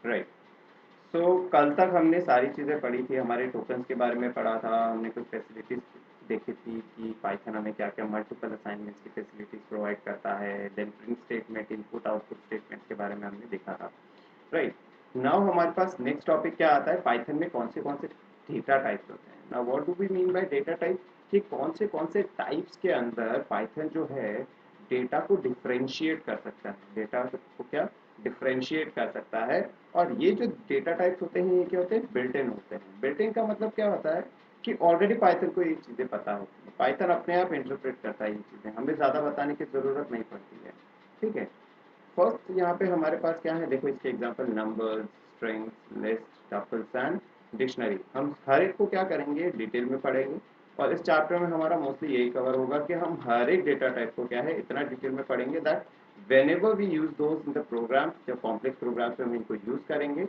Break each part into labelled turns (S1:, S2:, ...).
S1: Right. सो कल तक हमने सारी चीज़ें पढ़ी थी, हमारे टोकन्स के बारे में पढ़ा था, हमने कुछ फैसिलिटीज़ देखी थी कि पाइथन हमें क्या-क्या मल्टीपल असाइनमेंट्स की फैसिलिटीज़ प्रोवाइड करता है, then print statement, input output statements के बारे में हमने देखा था। राइट। नाउ हमारे पास नेक्स्ट टॉपिक क्या आता है, पाइथन में कौन से डेटा टाइप्स होते हैं। Now what do we mean by data type, कि कौन से टाइप्स के अंदर पाइथन जो है डेटा को डिफरेंशिएट कर सकता है, डेटा को क्या डिफरेंशिएट कर सकता है। और ये जो डेटा टाइप्स होते हैं ये क्या होते हैं, बिल्ट इन होते हैं। बिल्ट इन का मतलब क्या होता है कि ऑलरेडी पाइथन को ये चीज़ें पता होती है, पाइथन अपने आप इंटरप्रेट करता है ये चीज़ें, हमें ज़्यादा बताने की ज़रूरत नहीं पड़ती है। ठीक है। फर्स्ट यहाँ पे हमारे पास क्या है, देखो इसके example numbers, strings, list, tuples and dictionary. हम हर एक को क्या करेंगे, डिटेल में पढ़ेंगे। और इस चैप्टर में हमारा मोस्टली यही कवर होगा कि हम हर एक डेटा टाइप को क्या है इतना डिटेल में पढ़ेंगे that whenever we use those in the program, जब कॉम्प्लेक्स प्रोग्राम्स में हम इनको यूज करेंगे,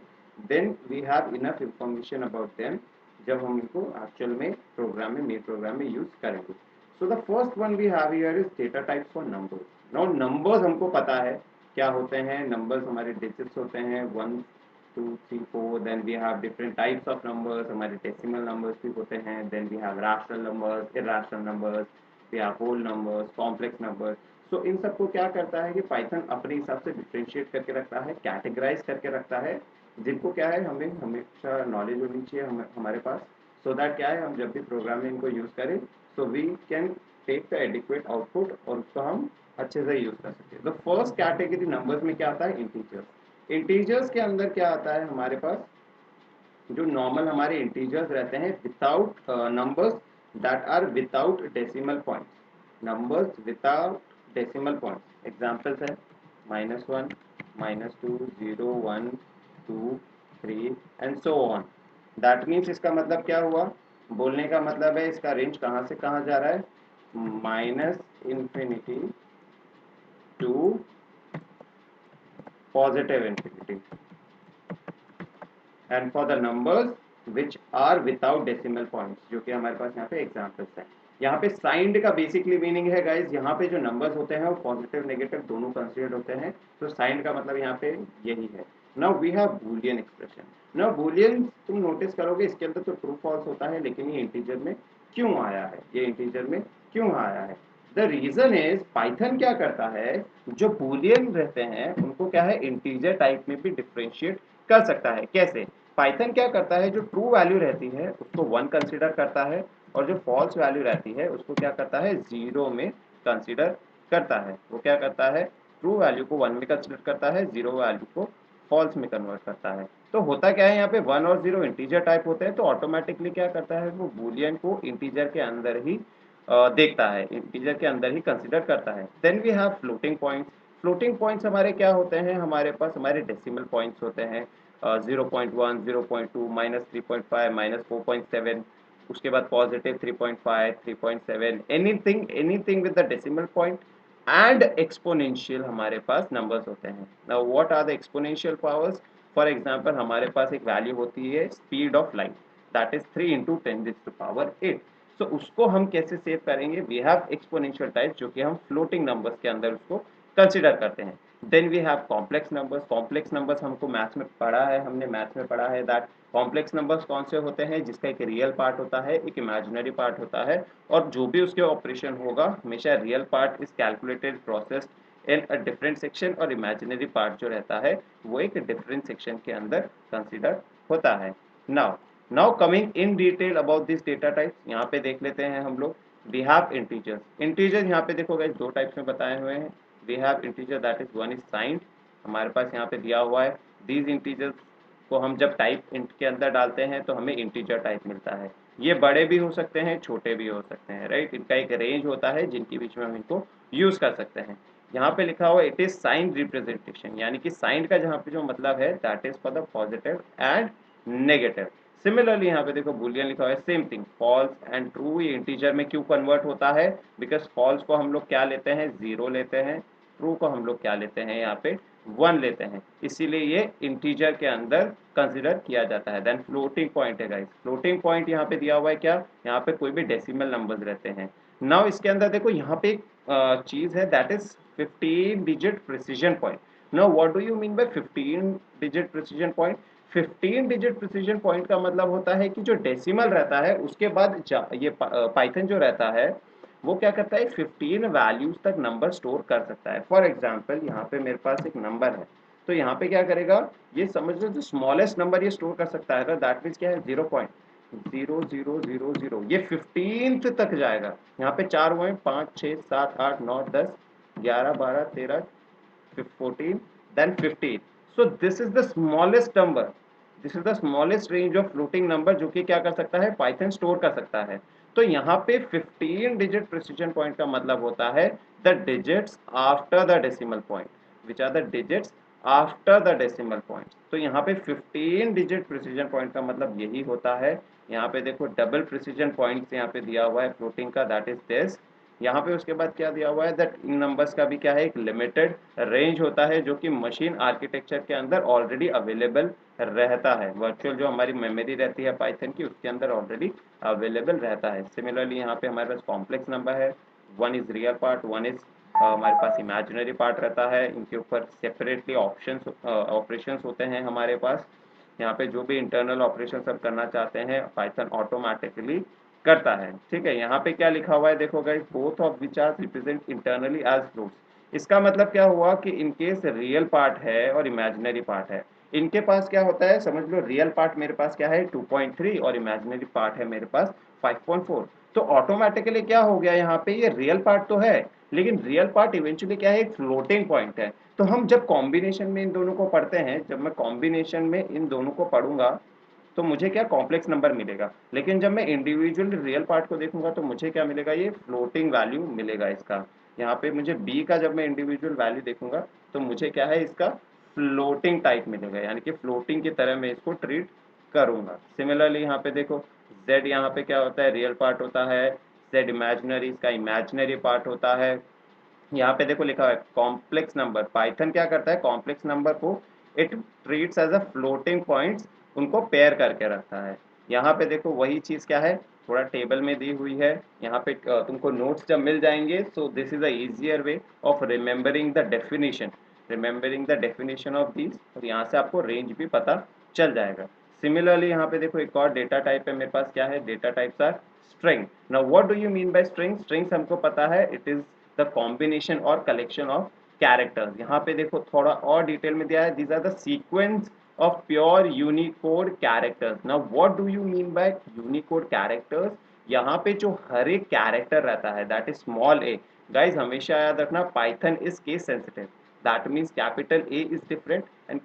S1: then we have enough information about them जब हम इनको एक्चुअल में प्रोग्राम में मेन प्रोग्राम में यूज करेंगे। So the first one we have here is data types for numbers. Now numbers हमको पता है क्या होते हैं, नंबर्स हमारे डिजिट्स होते हैं, 1 2 3 4। Then we have different types of numbers, हमारे डेसिमल नंबर्स भी होते हैं, then we have rational numbers, irrational numbers, we have whole numbers, complex numbers. So इन सबको क्या करता है कि पाइथन अपने हिसाब से डिफ्रेंशिएट करके रखता है, कैटेगराइज करके रखता है, जिनको क्या है हमें हमेशा नॉलेज होनी चाहिए हमारे पास। सो दैट क्या है हम जब भी प्रोग्राम में इनको यूज करें, so we can take the adequate output और उसको हम अच्छे से यूज कर सकते हैं। द फर्स्ट कैटेगरी नंबर्स में क्या आता है, इंटीजर्स। इंटीजर्स के अंदर क्या आता है हमारे पास, जो नॉर्मल हमारे इंटीजर्स रहते हैं without numbers that are without decimal points, numbers without decimal points. Examples है -1, -2, 0, 1, 2, 3 and so on. That means इसका मतलब क्या हुआ, बोलने का मतलब है इसका रेंज कहाँ से कहाँ जा रहा है, -infinity to positive infinity. And for the numbers which are without decimal points, जो कि हमारे पास यहाँ पे एग्जांपल्स हैं। यहाँ पे साइंड का बेसिकली मीनिंग है गाइज, यहाँ पे जो नंबर्स होते हैं वो पॉजिटिव नेगेटिव दोनों कंसिडर्ड होते हैं, तो साइंड का मतलब यहाँ पे यही है। Now we have Boolean expression. Now Boolean तुम नोटिस करोगे इसके अंदर तो ट्रू फॉल्स होता है, लेकिन ये इंटीजर में क्यों आया है, ये इंटीजर में क्यों आया है। द रीजन इज पाइथन क्या करता है, जो बूलियन रहते हैं उनको क्या है इंटीजर टाइप में भी डिफ्रेंशिएट कर सकता है। कैसे, पाइथन क्या करता है, जो ट्रू वैल्यू रहती है उसको 1 कंसीडर करता है, और जो फॉल्स वैल्यू रहती है उसको क्या करता है 0 में कंसीडर करता है। वो क्या करता है, ट्रू वैल्यू को 1 में कंसीडर करता है, 0 वैल्यू को फॉल्स में कन्वर्ट करता है। तो होता क्या है यहाँ पे 1 और 0 इंटीजर टाइप होते हैं, तो ऑटोमेटिकली क्या करता है वो बूलियन को इंटीजर के अंदर ही देखता है, इंटीजर के अंदर ही कंसीडर करता है। Then we have floating points. Floating points हमारे क्या होते हैं, हमारे पास हमारे डेसिमल पॉइंट्स होते हैं, 0.1, 0.2, -3.5, -4.7, उसके बाद positive 3.5, 3.7, anything anything with the decimal point and exponential हमारे पास नंबर्स होते हैं। Now what are the exponential powers, for example हमारे पास एक वैल्यू होती है speed of light, that is 3 × 10⁸ so उसको हम कैसे सेव करेंगे, वी हैव एक्सपोनेंशियल टाइप जो कि हम फ्लोटिंग नंबर्स के अंदर उसको कंसीडर करते हैं। Then we have complex numbers. Complex numbers हमको मैथ्स में पढ़ा है, हमने मैथ्स में पढ़ा है दैट कॉम्प्लेक्स नंबर्स कौन से होते हैं, जिसका एक रियल पार्ट होता है, एक इमेजिनरी पार्ट होता है, और जो भी उसके ऑपरेशन होगा हमेशा real part is calculated process in a different section, और इमेजिनरी पार्ट जो रहता है वो एक डिफरेंट सेक्शन के अंदर कंसीडर होता है। Now coming in detail about this data types, यहाँ पे देख लेते हैं हम लोग। We have integers. इंटीजर्स यहाँ पे देखो गाइस दो टाइप्स में बताए हुए हैं। We have integer that is one is signed, हमारे पास यहाँ पे दिया हुआ है। दीज इंटीजर्स को हम जब टाइप इंट के अंदर डालते हैं तो हमें इंटीजर टाइप मिलता है। ये बड़े भी हो सकते हैं, छोटे भी हो सकते हैं, राइट। इनका एक रेंज होता है जिनके बीच में हम इनको यूज कर सकते हैं। यहाँ पे लिखा हुआ इट इज साइंड रिप्रेजेंटेशन, यानी कि साइंड का जहाँ पे जो मतलब है that is for the positive and negative. Similarly यहाँ पे देखो बूलियन लिखा हुआ है, same thing, false and true. ये इंटीजर में क्यों कन्वर्ट होता है, बिकॉज फॉल्स को हम लोग क्या लेते हैं 0 लेते हैं, ट्रू को हम लोग क्या लेते हैं यहाँ पे 1 लेते हैं, इसीलिए ये इंटीजर के अंदर कंसिडर किया जाता है। देन फ्लोटिंग पॉइंट है गाइस, फ्लोटिंग पॉइंट यहाँ पे दिया हुआ है क्या, यहाँ पे कोई भी डेसिमल नंबर्स रहते हैं। नाउ इसके अंदर देखो यहाँ पे एक चीज है that is 15 digit precision point. Now what do you mean bye 15 digit precision point? 15 digit precision point का मतलब होता है कि जो डेसिमल रहता है उसके बाद ये पाइथन जो रहता है वो क्या करता है, 15 वैल्यूज तक नंबर स्टोर कर सकता है। फॉर एग्जाम्पल यहाँ पे मेरे पास एक नंबर है, तो यहाँ पे क्या करेगा, ये समझ लो जो स्मॉलेस्ट नंबर ये स्टोर कर सकता है, दैट मीन्स क्या है, 0.0000, ये 15th तक जाएगा। यहाँ पे 4 हुए, 5 6 7 8 9 10 11 12 13 14 then 15. So this is the smallest number, this is the smallest range of floating number जो कि क्या कर सकता है, पाइथन स्टोर कर सकता है। तो यहाँ पे 15 डिजिट प्रिसीजन पॉइंट का मतलब होता है the digits after the decimal point, which are the digits after the decimal point. तो यहाँ पे 15 डिजिट प्रिसीजन पॉइंट का मतलब यही होता है। यहाँ पे देखो डबल प्रिसीजन पॉइंट यहाँ पे दिया हुआ है फ्लोटिंग का, दैट इज दिस। यहाँ पे उसके बाद क्या दिया हुआ है, दैट इन नंबर्स का भी क्या है, एक लिमिटेड रेंज होता है जो कि मशीन आर्किटेक्चर के अंदर ऑलरेडी अवेलेबल रहता है। वर्चुअल जो हमारी मेमोरी रहती है पाइथन की, उसके अंदर ऑलरेडी अवेलेबल रहता है। सिमिलरली यहाँ पे हमारे पास कॉम्प्लेक्स नंबर है, one is real part, one is हमारे पास इमेजिनरी पार्ट रहता है। इनके ऊपर सेपरेटली ऑपरेशंस होते हैं हमारे पास। यहाँ पे जो भी इंटरनल ऑपरेशन सब करना चाहते हैं पाइथन ऑटोमेटिकली करता है। ठीक है, यहाँ पे क्या लिखा हुआ है देखो guys, both of which are represent internally as floats. इसका मतलब क्या हुआ कि इनकेस रियल पार्ट है और इमेजिनरी पार्ट है, इनके पास क्या होता है, समझ लो रियल पार्ट मेरे पास क्या है 2.3 और इमेजिनरी पार्ट है मेरे पास 5.4। तो ऑटोमेटिकली क्या हो गया, यहाँ पे ये रियल पार्ट तो है लेकिन रियल पार्ट इवेंचुअली क्या है, एक फ्लोटिंग पॉइंट है। तो हम जब कॉम्बिनेशन में इन दोनों को पढ़ते हैं, जब मैं कॉम्बिनेशन में इन दोनों को पढ़ूंगा तो मुझे क्या कॉम्प्लेक्स नंबर मिलेगा, लेकिन जब मैं इंडिविजुअल रियल पार्ट को देखूंगा तो मुझे क्या मिलेगा, ये फ्लोटिंग वैल्यू मिलेगा इसका। यहाँ पे मुझे बी का जब मैं इंडिविजुअल वैल्यू देखूंगा तो मुझे क्या है, इसका फ्लोटिंग टाइप मिलेगा, यानी कि फ्लोटिंग की तरह मैं इसको ट्रीट करूंगा। सिमिलरली यहाँ पे देखो z, यहाँ पे क्या होता है, रियल पार्ट होता है, z इमेजिनरी, इसका इमेजिनरी पार्ट होता है। यहाँ पे देखो लिखा है कॉम्प्लेक्स नंबर, पाइथन क्या करता है, कॉम्प्लेक्स नंबर को it treats as a floating points, उनको पेयर करके रखता है। यहाँ पे देखो वही चीज क्या है, थोड़ा टेबल में दी हुई है। यहाँ पे तुमको नोट्स जब मिल जाएंगे, so this is a easier way of remembering the definition of this, और यहाँ से आपको रेंज भी पता चल जाएगा। सिमिलरली यहाँ पे देखो एक और डेटा टाइप है मेरे पास, क्या है, data types are string. Now what do you mean by string? Strings हमको पता है, इट इज द कॉम्बिनेशन और कलेक्शन ऑफ कैरेक्टर्स। यहाँ पे देखो थोड़ा और डिटेल में दिया है, these are the sequence of pure Unicode characters. Now what do you mean by Unicode characters? यहाँ पे जो हर एक कैरेक्टर रहता है that is small a. Guys हमेशा याद रखना, Python is case sensitive, that means capital A is different and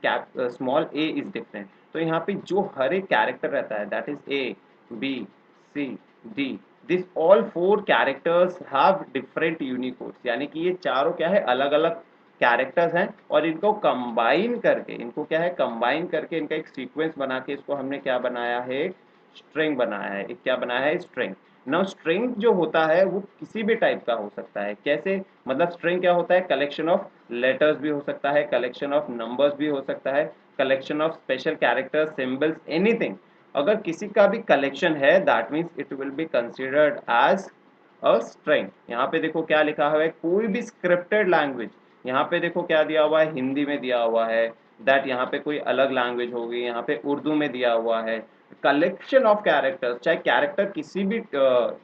S1: small A is different. तो यहाँ पे जो हर एक कैरेक्टर रहता है that is A, B, C, D, this all four characters have different Unicodes, यानी कि ये चारों क्या है, अलग अलग कैरेक्टर्स हैं, और इनको कंबाइन करके, इनको क्या है, कंबाइन करके इनका एक सीक्वेंस बना के इसको हमने क्या बनाया है, स्ट्रिंग बनाया है। एक क्या बनाया है, स्ट्रिंग। नाउ स्ट्रिंग जो होता है वो किसी भी टाइप का हो सकता है। कैसे, मतलब स्ट्रिंग क्या होता है, कलेक्शन ऑफ लेटर्स भी हो सकता है, कलेक्शन ऑफ नंबर्स भी हो सकता है, collection of special characters, symbols, anything. अगर किसी का भी कलेक्शन है that means it will be considered as a string. यहाँ पे देखो क्या लिखा हुआ है, कोई भी स्क्रिप्टेड लैंग्वेज, यहाँ पे देखो क्या दिया हुआ है, हिंदी में दिया हुआ है, दैट यहाँ पे कोई अलग लैंग्वेज होगी, यहाँ पे उर्दू में दिया हुआ है। कलेक्शन ऑफ कैरेक्टर्स, चाहे कैरेक्टर किसी भी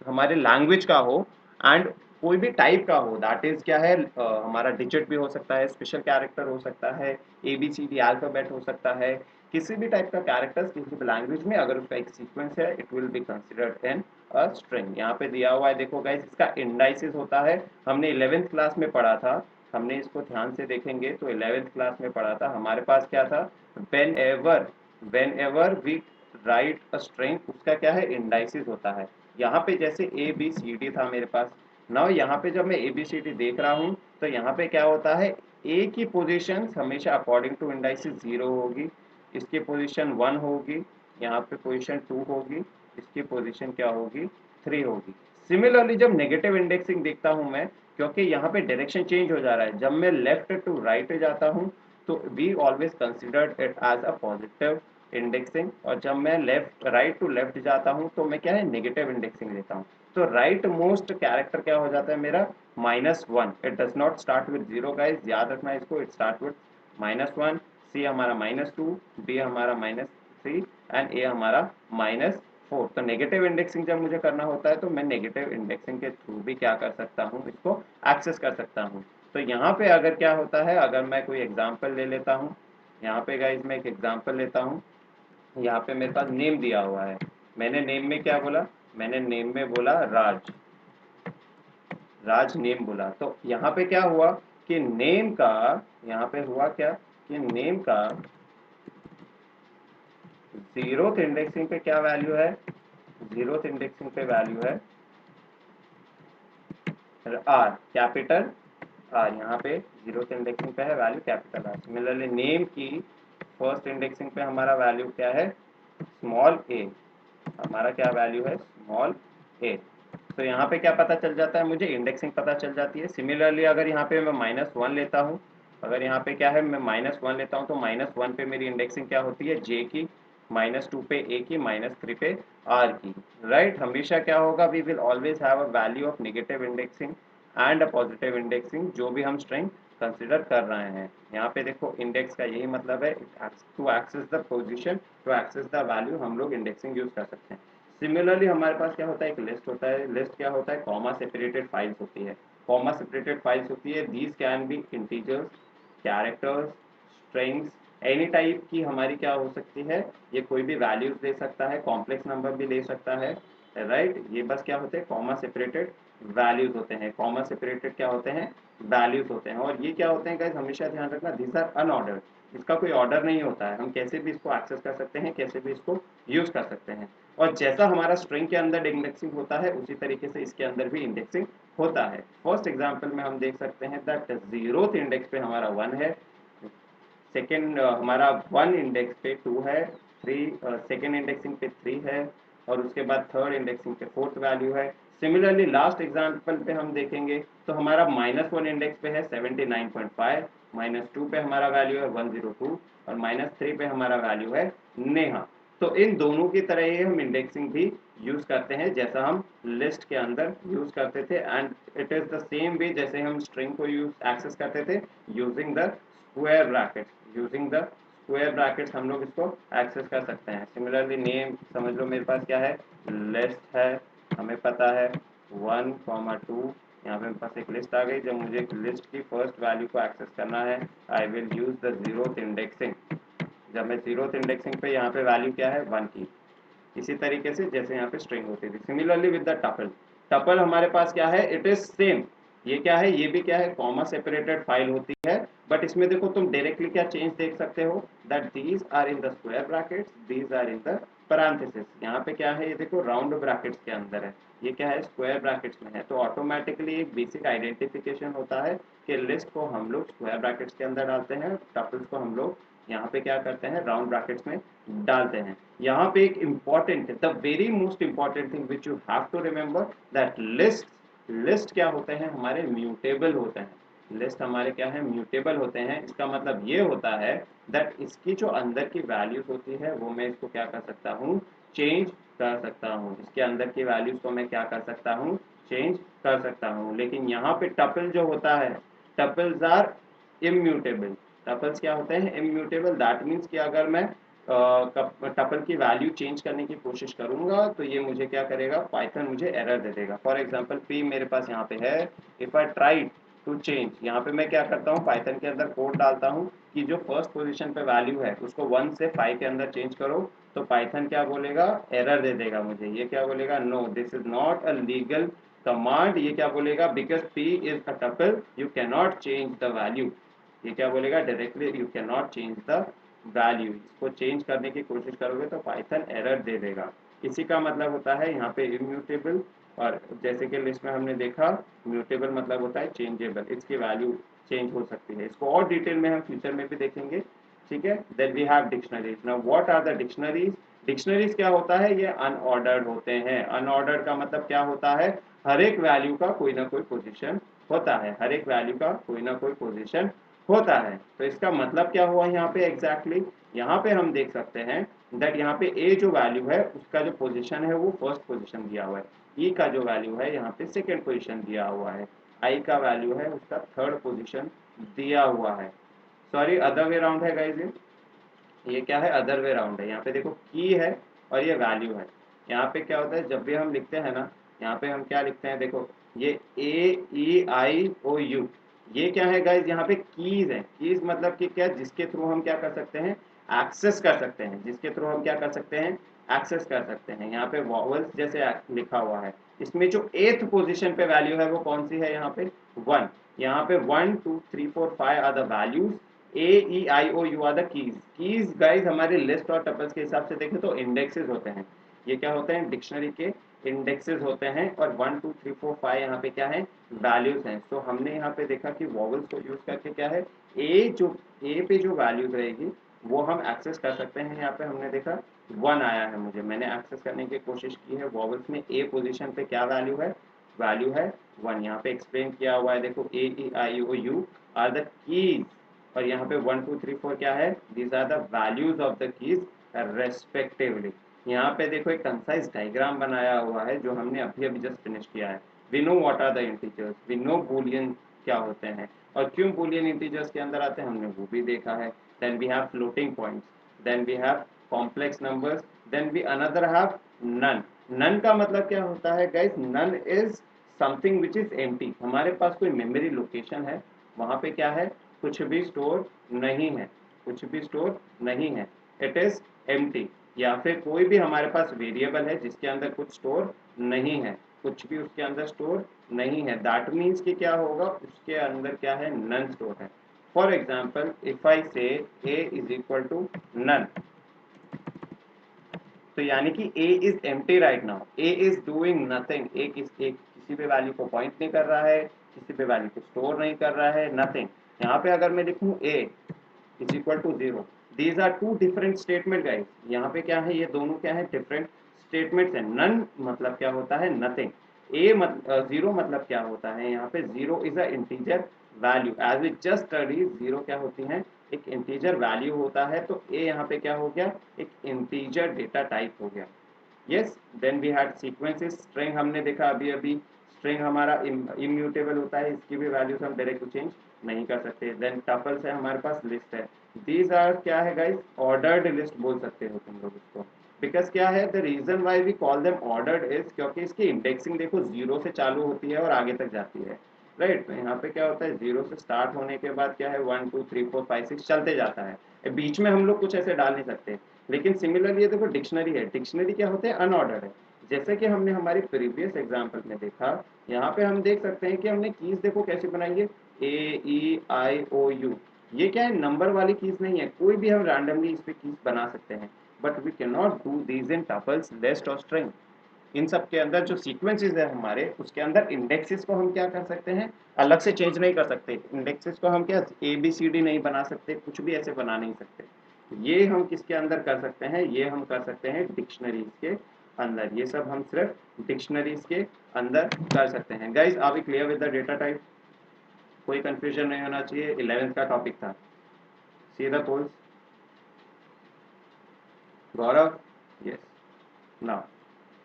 S1: हमारे लैंग्वेज का हो एंड कोई भी टाइप का हो, दैट इज क्या है, हमारा डिजिट भी हो सकता है, स्पेशल कैरेक्टर हो सकता है, ABCD अल्फाबेट हो सकता है, किसी भी टाइप का कैरेक्टर्स किसी भी लैंग्वेज में अगर उसका एक सीक्वेंस है, it will be considered an a string. यहाँ पे दिया हुआ है देखो गाइस, इसका इंडाइसिस होता है, हमने 11th क्लास में पढ़ा था, हमने इसको ध्यान से देखेंगे तो 11th क्लास में पढ़ा था, हमारे पास क्या था, whenever we write a string, उसका क्या है, इंडाइसिस होता है। यहाँ पे जैसे ABCD था मेरे पास, नाउ यहाँ पे जब मैं ABCD देख रहा हूँ तो यहाँ पे क्या होता है, ए की पोजीशन हमेशा अकॉर्डिंग टू इंडाइसिस 0 होगी, इसकी पोजीशन 1 होगी, यहाँ पे पोजीशन 2 होगी, इसकी पोजीशन क्या होगी, 3 होगी। सिमिलरली जब नेगेटिव इंडेक्सिंग देखता हूँ मैं, क्योंकि यहाँ पे डायरेक्शन चेंज हो जा रहा है, जब मैं लेफ्ट टू राइट जाता हूँ तो we always considered it as a positive indexing, और जब मैं लेफ्ट राइट टू लेफ्ट जाता हूँ तो मैं क्या है, नेगेटिव इंडेक्सिंग लेता हूँ। तो राइट मोस्ट कैरेक्टर क्या हो जाता है मेरा, -1। It does not start with 0 guys, याद रखना इसको, इट स्टार्ट विद -1, सी हमारा -2, बी हमारा -3 एंड ए हमारा -4। तो नेगेटिव इंडेक्सिंग जब मुझे करना होता है तो मैं नेगेटिव इंडेक्सिंग के थ्रू भी क्या कर सकता हूँ, इसको एक्सेस कर सकता हूँ। तो यहाँ पे अगर क्या होता है, अगर मैं कोई एग्जांपल ले लेता हूँ, यहाँ पे गाइस मैं एक एग्जांपल लेता हूँ। यहाँ पे मेरे पास नेम दिया हुआ है, मैंने नेम में क्या बोला, मैंने नेम में बोला राज, राज नेम बोला। तो यहाँ पे क्या हुआ कि नेम का, यहाँ पे हुआ क्या कि नेम का जीरोथ इंडेक्सिंग पे क्या वैल्यू है, जीरोथ इंडेक्सिंग पे वैल्यू है आर, कैपिटल आर। यहाँ पे जीरोथ इंडेक्सिंग पे है value capital R. Similarly name की फर्स्ट इंडेक्सिंग पे हमारा वैल्यू क्या है, स्मॉल ए, हमारा क्या वैल्यू है, स्मॉल ए। तो यहाँ पे क्या पता चल जाता है, मुझे इंडेक्सिंग पता चल जाती है। सिमिलरली अगर यहाँ पे मैं -1 लेता हूँ, अगर यहाँ पे क्या है मैं -1 लेता हूँ, तो -1 पे मेरी इंडेक्सिंग क्या होती है, जे की, -2 पे ए की, -3 पे आर की। राइट, हमेशा क्या होगा, we will always have a value of negative indexing and a positive indexing, जो भी हम स्ट्रिंग कंसिडर कर रहे हैं। यहाँ पे देखो इंडेक्स का यही मतलब है, to access the position, to access the value हम लोग इंडेक्सिंग यूज कर सकते हैं। सिमिलरली हमारे पास क्या होता है, एक लिस्ट होता है। लिस्ट क्या होता है, कॉमा सेपरेटेड फाइल्स होती है, कॉमा सेपरेटेड फाइल्स होती है। These can be integers, characters, strings, any type की हमारी क्या हो सकती है, ये कोई भी वैल्यूज दे सकता है, कॉम्प्लेक्स नंबर भी ले सकता है। राइट, ये बस क्या होते हैं, कॉमा सेपरेटेड वैल्यूज होते हैं, कॉमा सेपरेटेड क्या होते हैं, वैल्यूज होते हैं। और ये क्या होते हैं गाइस, हमेशा ध्यान रखना, दिस आर अनऑर्डर्ड, इसका कोई ऑर्डर नहीं होता है, हम कैसे भी इसको एक्सेस कर सकते हैं, कैसे भी इसको यूज कर सकते हैं। और जैसा हमारा स्ट्रिंग के अंदर इंडेक्सिंग होता है, उसी तरीके से इसके अंदर भी इंडेक्सिंग होता है। फर्स्ट एग्जांपल में हम देख सकते हैं दैट जीरोथ इंडेक्स पे हमारा 1 है, सेकेंड हमारा 1 इंडेक्स पे 2 है, 3 सेकेंड इंडेक्सिंग पे 3 है, और उसके बाद थर्ड इंडेक्सिंग पे फोर्थ वैल्यू है। सिमिलरली लास्ट एग्जांपल पे हम देखेंगे तो हमारा -1 इंडेक्स पे है 79.5, -2 पे हमारा वैल्यू है 102, और -3 पे हमारा वैल्यू है नेहा। तो इन दोनों की तरह ही हम इंडेक्सिंग भी यूज करते हैं, जैसा हम लिस्ट के अंदर यूज करते थे, and it is the same way जैसे हम स्ट्रिंग को यूज एक्सेस करते थे using the square brackets, using the square brackets हम लोग इसको एक्सेस कर सकते हैं। सिमिलरली नेम समझ लो, मेरे पास क्या है, लिस्ट है, हमें पता है 1,2, यहाँ पे मेरे पास एक लिस्ट आ गई। जब मुझे एक लिस्ट की फर्स्ट वैल्यू को एक्सेस करना है, I will use the zeroth indexing. जब मैं जीरोथ इंडेक्सिंग पे यहाँ पे वैल्यू क्या है, 1 की, इसी तरीके से जैसे यहाँ पे स्ट्रिंग होती थी। Similarly with the tuple, tuple हमारे पास क्या है, इट इज सेम, ये क्या है, ये भी क्या है, कॉमा सेपरेटेड फाइल होती है। बट इसमें देखो तुम डायरेक्टली क्या चेंज देख सकते हो, that these are in the square brackets, these are in the parenthesis. यहाँ पे क्या है, ये देखो राउंड ब्रैकेट्स के अंदर है, ये क्या है, स्क्वायर ब्रैकेट्स में है। तो ऑटोमेटिकली एक बेसिक आइडेंटिफिकेशन होता है कि लिस्ट को हम लोग स्क्वायर ब्रैकेट्स के अंदर डालते हैं, टपल्स को हम लोग यहाँ पे क्या करते हैं, राउंड ब्रैकेट्स में डालते हैं। यहाँ पे एक important, the very most important thing which you have to remember, that list क्या होते हैं, हमारे म्यूटेबल होते हैं। लिस्ट हमारे क्या है, म्यूटेबल होते हैं। इसका मतलब ये होता है दैट इसकी जो अंदर की वैल्यूज होती है वो मैं इसको क्या कर सकता हूँ, चेंज कर सकता हूँ। इसके अंदर की वैल्यूज को मैं क्या कर सकता हूँ, चेंज कर सकता हूँ। लेकिन यहाँ पे टपल जो होता है, टपल्स आर इम्यूटेबल। टपल्स क्या होते हैं, इम्यूटेबल। दैट मीन्स कि अगर मैं टपल की वैल्यू चेंज करने की कोशिश करूंगा तो ये मुझे क्या करेगा, पाइथन मुझे एरर दे देगा। फॉर एग्जांपल पी मेरे पास यहाँ पे है, if I try to change, यहाँ पे मैं क्या करता हूँ, पाइथन के अंदर कोड डालता हूँ कि जो फर्स्ट पोजीशन पे वैल्यू है उसको 1 से 5 के अंदर चेंज करो। तो पाइथन क्या बोलेगा, एरर दे देगा मुझे। ये क्या बोलेगा, no this is not a legal command. ये क्या बोलेगा, because p is a tuple you can not change the value. ये क्या बोलेगा, directly you can not change the value. इसको चेंज करने की कोशिश करोगे तो पाइथन एरर दे देगा। इसी का मतलब होता है यहाँ पे इम्यूटेबल। और जैसे कि लिस्ट में हमने देखा, म्यूटेबल मतलब होता है चेंजेबल, इसकी वैल्यू चेंज हो सकती है। इसको और डिटेल में हम फ्यूचर में भी देखेंगे, ठीक है। Then we have dictionaries. Now what are the dictionaries. Dictionaries क्या होता है, ये अनऑर्डर्ड होते हैं। अनऑर्डर्ड का मतलब क्या होता है, हर एक वैल्यू का कोई ना कोई पोजीशन होता है, हर एक वैल्यू का कोई ना कोई पोजीशन होता है। तो इसका मतलब क्या हुआ यहाँ पे एग्जैक्टली यहाँ पे हम देख सकते हैं दैट यहाँ पे ए जो वैल्यू है उसका जो पोजीशन है वो फर्स्ट पोजीशन दिया हुआ है, ई का जो वैल्यू है यहाँ पे सेकेंड पोजीशन दिया हुआ है, आई का वैल्यू है उसका थर्ड पोजीशन दिया हुआ है। सॉरी अदर वे राउंड है गाइज, ये क्या है, अदर वे राउंड है। यहाँ पे देखो की है और ये वैल्यू है। यहाँ पे क्या होता है जब भी हम लिखते हैं ना, यहाँ पे हम क्या लिखते हैं, देखो ये AEIOU, ये क्या है गाइज, यहाँ पे कीज है। कीज मतलब कि क्या, जिसके थ्रू हम क्या कर सकते हैं, एक्सेस कर सकते हैं, जिसके थ्रू हम क्या कर सकते हैं, एक्सेस कर सकते हैं। यहाँ पे वॉवल्स जैसे लिखा हुआ है, इसमें जो 8th पोजीशन पे वैल्यू है वो कौन सी है, यहाँ पे 1। यहाँ पे 1 2 3 4 5 are the values, AEIOU are the keys. Keys guys हमारे लिस्ट और टपल्स के हिसाब से देखें तो इंडेक्सेस होते हैं। ये क्या होते हैं, डिक्शनरी के इंडेक्सेस होते हैं। और 1 2 3 4 5 यहाँ पे क्या है, वैल्यूज हैं। तो हमने यहाँ पे देखा कि वॉवल्स को यूज करके क्या है, ए पे जो वैल्यूज रहेगी वो हम एक्सेस कर सकते हैं। यहाँ पे हमने देखा 1 आया है, मुझे मैंने एक्सेस करने की कोशिश की है। वॉवल्स में ए पोजीशन पे क्या वैल्यू है, वैल्यू है 1। यहाँ पे एक्सप्लेन किया हुआ है, देखो AEIOU आर द कीज, और यहाँ पे 1 2 3 4 क्या है, these are the values of the keys respectively. यहाँ पे देखो एक कंसाइज डायग्राम बनाया हुआ है जो हमने अभी अभी जस्ट फिनिश किया है। We know what are the integers, we know Boolean क्या होते हैं और क्यों बूलियन इंटीजर्स के अंदर आते हैं, हमने वो भी देखा है। Then we have floating points, then we have complex numbers, then we another have none. None का मतलब क्या होता है guys, none is something which is empty. हमारे पास कोई मेमोरी लोकेशन है, वहां पे क्या है, कुछ भी स्टोर नहीं है, कुछ भी स्टोर नहीं है, इट इज एम्प्टी। या फिर कोई भी हमारे पास वेरिएबल है जिसके अंदर कुछ स्टोर नहीं है, कुछ भी उसके अंदर स्टोर नहीं है, दैट मीन्स कि क्या होगा, उसके अंदर क्या है, नन स्टोर है। For example if I say a is equal to none, तो यानी कि a is empty right now, a is doing nothing, किसी भी वैल्यू को पॉइंट नहीं कर रहा है, किसी भी वैल्यू को स्टोर नहीं कर रहा है, नथिंग। यहाँ पे अगर मैं लिखूं a is equal to 0, these are two different statement guys. यहाँ पे क्या है, ये दोनों क्या है, डिफरेंट स्टेटमेंट्स है। नन मतलब क्या होता है, नथिंग। जीरो मतलब क्या होता है, यहाँ पे zero is a integer value, as we just study, zero क्या होती है, एक इंटीजर वैल्यू होता है। तो ए यहाँ पे क्या हो गया, एक इंटीजर डेटा टाइप हो गया। Yes, then we had sequences, string हमने देखा अभी अभी, स्ट्रिंग हमारा इम्यूटेबल होता है, इसकी भी वैल्यूज हम डायरेक्ट चेंज नहीं कर सकते। देन टपल्स है, हमारे पास लिस्ट है, दीज आर क्या है गाइस, ऑर्डर्ड लिस्ट बोल सकते हो तुम लोग इसको। बिकॉज क्या है, the reason why we call them ordered is क्योंकि इसकी इंडेक्सिंग देखो जीरो से चालू होती है और आगे तक जाती है, राइट। तो यहाँ पे क्या होता है, जीरो से स्टार्ट होने के बाद क्या है, 1 2 3 4 5 6 चलते जाता है, बीच में हम लोग कुछ ऐसे डाल नहीं सकते। लेकिन सिमिलरली ये देखो डिक्शनरी है, डिक्शनरी क्या होते हैं, अनऑर्डर्ड है। जैसे कि हमने हमारी प्रीवियस एग्जाम्पल में देखा, यहाँ पे हम देख सकते हैं कि हमने कीज देखो कैसे बनाई है, AEIOU, ये क्या है, नंबर वाली कीज नहीं है, कोई भी हम रैंडमली इस पे कीज बना सकते हैं। But we can not do these in tuples, list और स्ट्रिंग। इन सब के अंदर जो सीक्वेंसेस है हमारे, उसके अंदर इंडेक्सेस को हम क्या कर सकते हैं, अलग से चेंज नहीं कर सकते। इंडेक्सेस को हम क्या ABCD नहीं बना सकते, कुछ भी ऐसे बना नहीं सकते। ये हम किसके अंदर कर सकते हैं, ये हम कर सकते हैं डिक्शनरीज के अंदर। ये सब हम सिर्फ डिक्शनरीज के अंदर कर सकते हैं। Guys are we clear with the data type, कोई कंफ्यूजन नहीं होना चाहिए। 11th का टॉपिक था, see the course Gaurav, yes. Now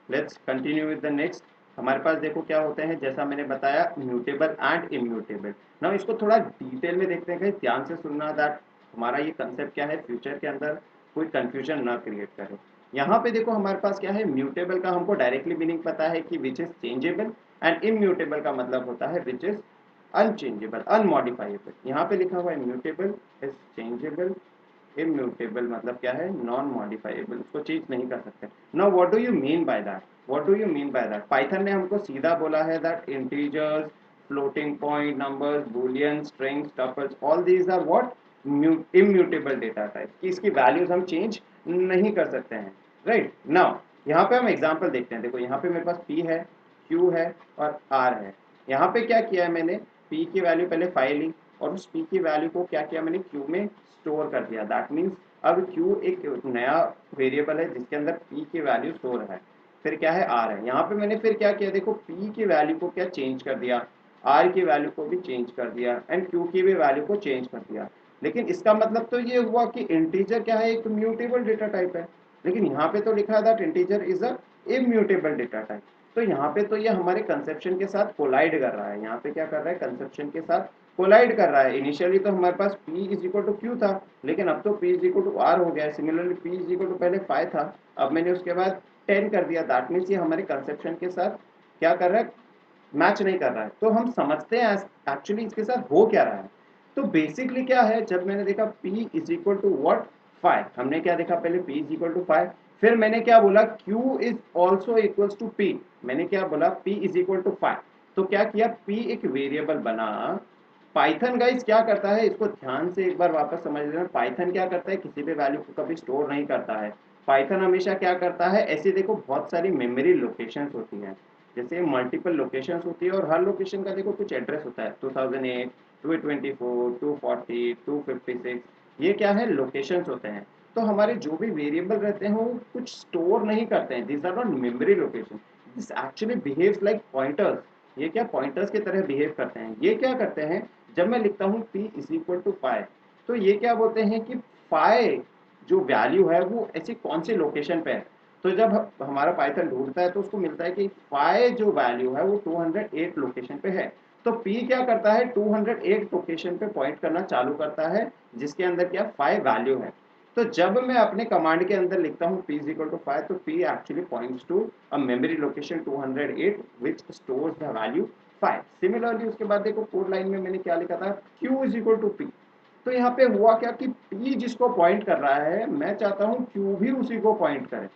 S1: let's continue with the next. हमारे पास देखो क्या होते हैं, जैसा मैंने बताया, म्यूटेबल एंड इम्यूटेबल। नाउ इसको थोड़ा डिटेल में देखते हैं, ध्यान से सुनना, दैट हमारा ये कंसेप्ट क्या है, फ्यूचर के अंदर कोई कंफ्यूजन ना क्रिएट करे। यहाँ पे देखो हमारे पास क्या है, म्यूटेबल का हमको डायरेक्टली मीनिंग पता है कि which is changeable, and immutable का मतलब होता है विच इज अनचेंजेबल, अनमॉडिफाइबल। यहाँ पे लिखा हुआ है म्यूटेबल इज चेंजेबल, इम्यूटेबल मतलब क्या है, नॉन मॉडिफाइबल, उसको चेंज नहीं कर सकते। Now what do you mean by that, what do you mean by that, Python ने हमको सीधा बोला है that integers, floating point numbers, Boolean, strings, tuples, all these are what, immutable data type, कि इसकी वैल्यूज हम चेंज नहीं कर सकते हैं, राइट। नाउ यहाँ पे हम एग्जांपल देखते हैं। देखो यहाँ पे मेरे पास p है, q है और r है। यहाँ पे क्या किया है मैंने, p की वैल्यू पहले 5 ली और उस p की वैल्यू को क्या किया मैंने, q में स्टोर कर दिया। दैट मीन्स अब q एक नया वेरिएबल है जिसके अंदर p की वैल्यू स्टोर है। फिर क्या है, r है। यहाँ पे मैंने फिर क्या किया, देखो p की वैल्यू को क्या चेंज कर दिया, r की वैल्यू को भी चेंज कर दिया एंड q की भी वैल्यू को चेंज कर दिया। लेकिन इसका मतलब तो ये हुआ कि इंटीजर क्या है, एक म्यूटेबल डेटा टाइप है। लेकिन यहाँ पे तो लिखा है that integer is a immutable data type. तो यहाँ पे तो ये हमारे कंसेप्शन के साथ कोलाइड कर रहा है, यहाँ पे क्या कर रहा है, कंसेप्शन के साथ कोलाइड कर रहा है। इनिशियली तो हमारे पास P is equal to q था, लेकिन अब तो P is equal to r हो गया है। Similarly P is equal to पहले 5 था, अब मैंने उसके बाद 10 कर दिया। दैट मीन्स ये हमारे कंसेप्शन के साथ क्या कर रहा है, मैच नहीं कर रहा है। तो हम समझते हैं एक्चुअली इसके साथ हो क्या रहा है। तो बेसिकली क्या है, जब मैंने देखा P is equal to what 5, हमने क्या देखा पहले P इज इक्वल टू 5, फिर मैंने क्या बोला Q is also equals to P, मैंने क्या बोला P इज इक्वल टू 5। तो क्या किया, P एक वेरिएबल बना। पाइथन गाइस क्या करता है, इसको ध्यान से एक बार वापस समझ लेना। पाइथन क्या करता है, किसी भी वैल्यू को कभी स्टोर नहीं करता है। पाइथन हमेशा क्या करता है, ऐसे देखो बहुत सारी मेमोरी लोकेशंस होती हैं, जैसे मल्टीपल लोकेशंस होती है, और हर लोकेशन का देखो कुछ एड्रेस होता है। 2008, 224, 240, 256, ये क्या है, लोकेशंस होते हैं। तो हमारे जो भी वेरिएबल रहते हैं वो कुछ स्टोर नहीं करते हैं, this are not memory location, this actually behaves like pointers. ये क्या पॉइंटर्स की तरह बिहेव करते हैं। ये क्या करते हैं, जब मैं लिखता हूँ p is equal to five, तो ये क्या बोलते हैं कि फाइव जो वैल्यू है वो ऐसी कौन सी लोकेशन पे है। तो जब हमारा पाइथन ढूंढता है तो उसको मिलता है कि फाइव जो वैल्यू है वो 208 लोकेशन पे है। तो p क्या करता है, 208 लोकेशन पे पॉइंट करना चालू करता है, जिसके अंदर क्या फाइव वैल्यू है। तो जब मैं अपने कमांड के अंदर लिखता हूँ p is equal to 5, तो p actually points to a memory location 208 which stores the value 5। Similarly उसके बाद देखो कोड लाइन में मैंने क्या लिखा था, q is equal to p। तो यहाँ पे हुआ क्या कि p जिसको पॉइंट कर रहा है, मैं चाहता हूँ q भी उसी को पॉइंट करे,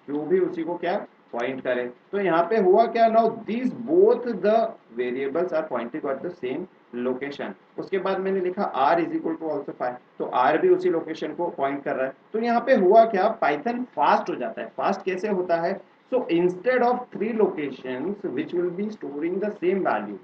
S1: जो भी उसी को क्या पॉइंट करे। तो यहाँ पे हुआ क्या, now these both the variables are pointing at the same location. उसके बाद मैंने लिखा r is equal to also 5, तो r भी उसी लोकेशन को पॉइंट कर रहा है। तो यहाँ पे हुआ क्या, पाइथन फास्ट हो जाता है। फास्ट कैसे होता है, so instead of 3 locations which will be storing the same value,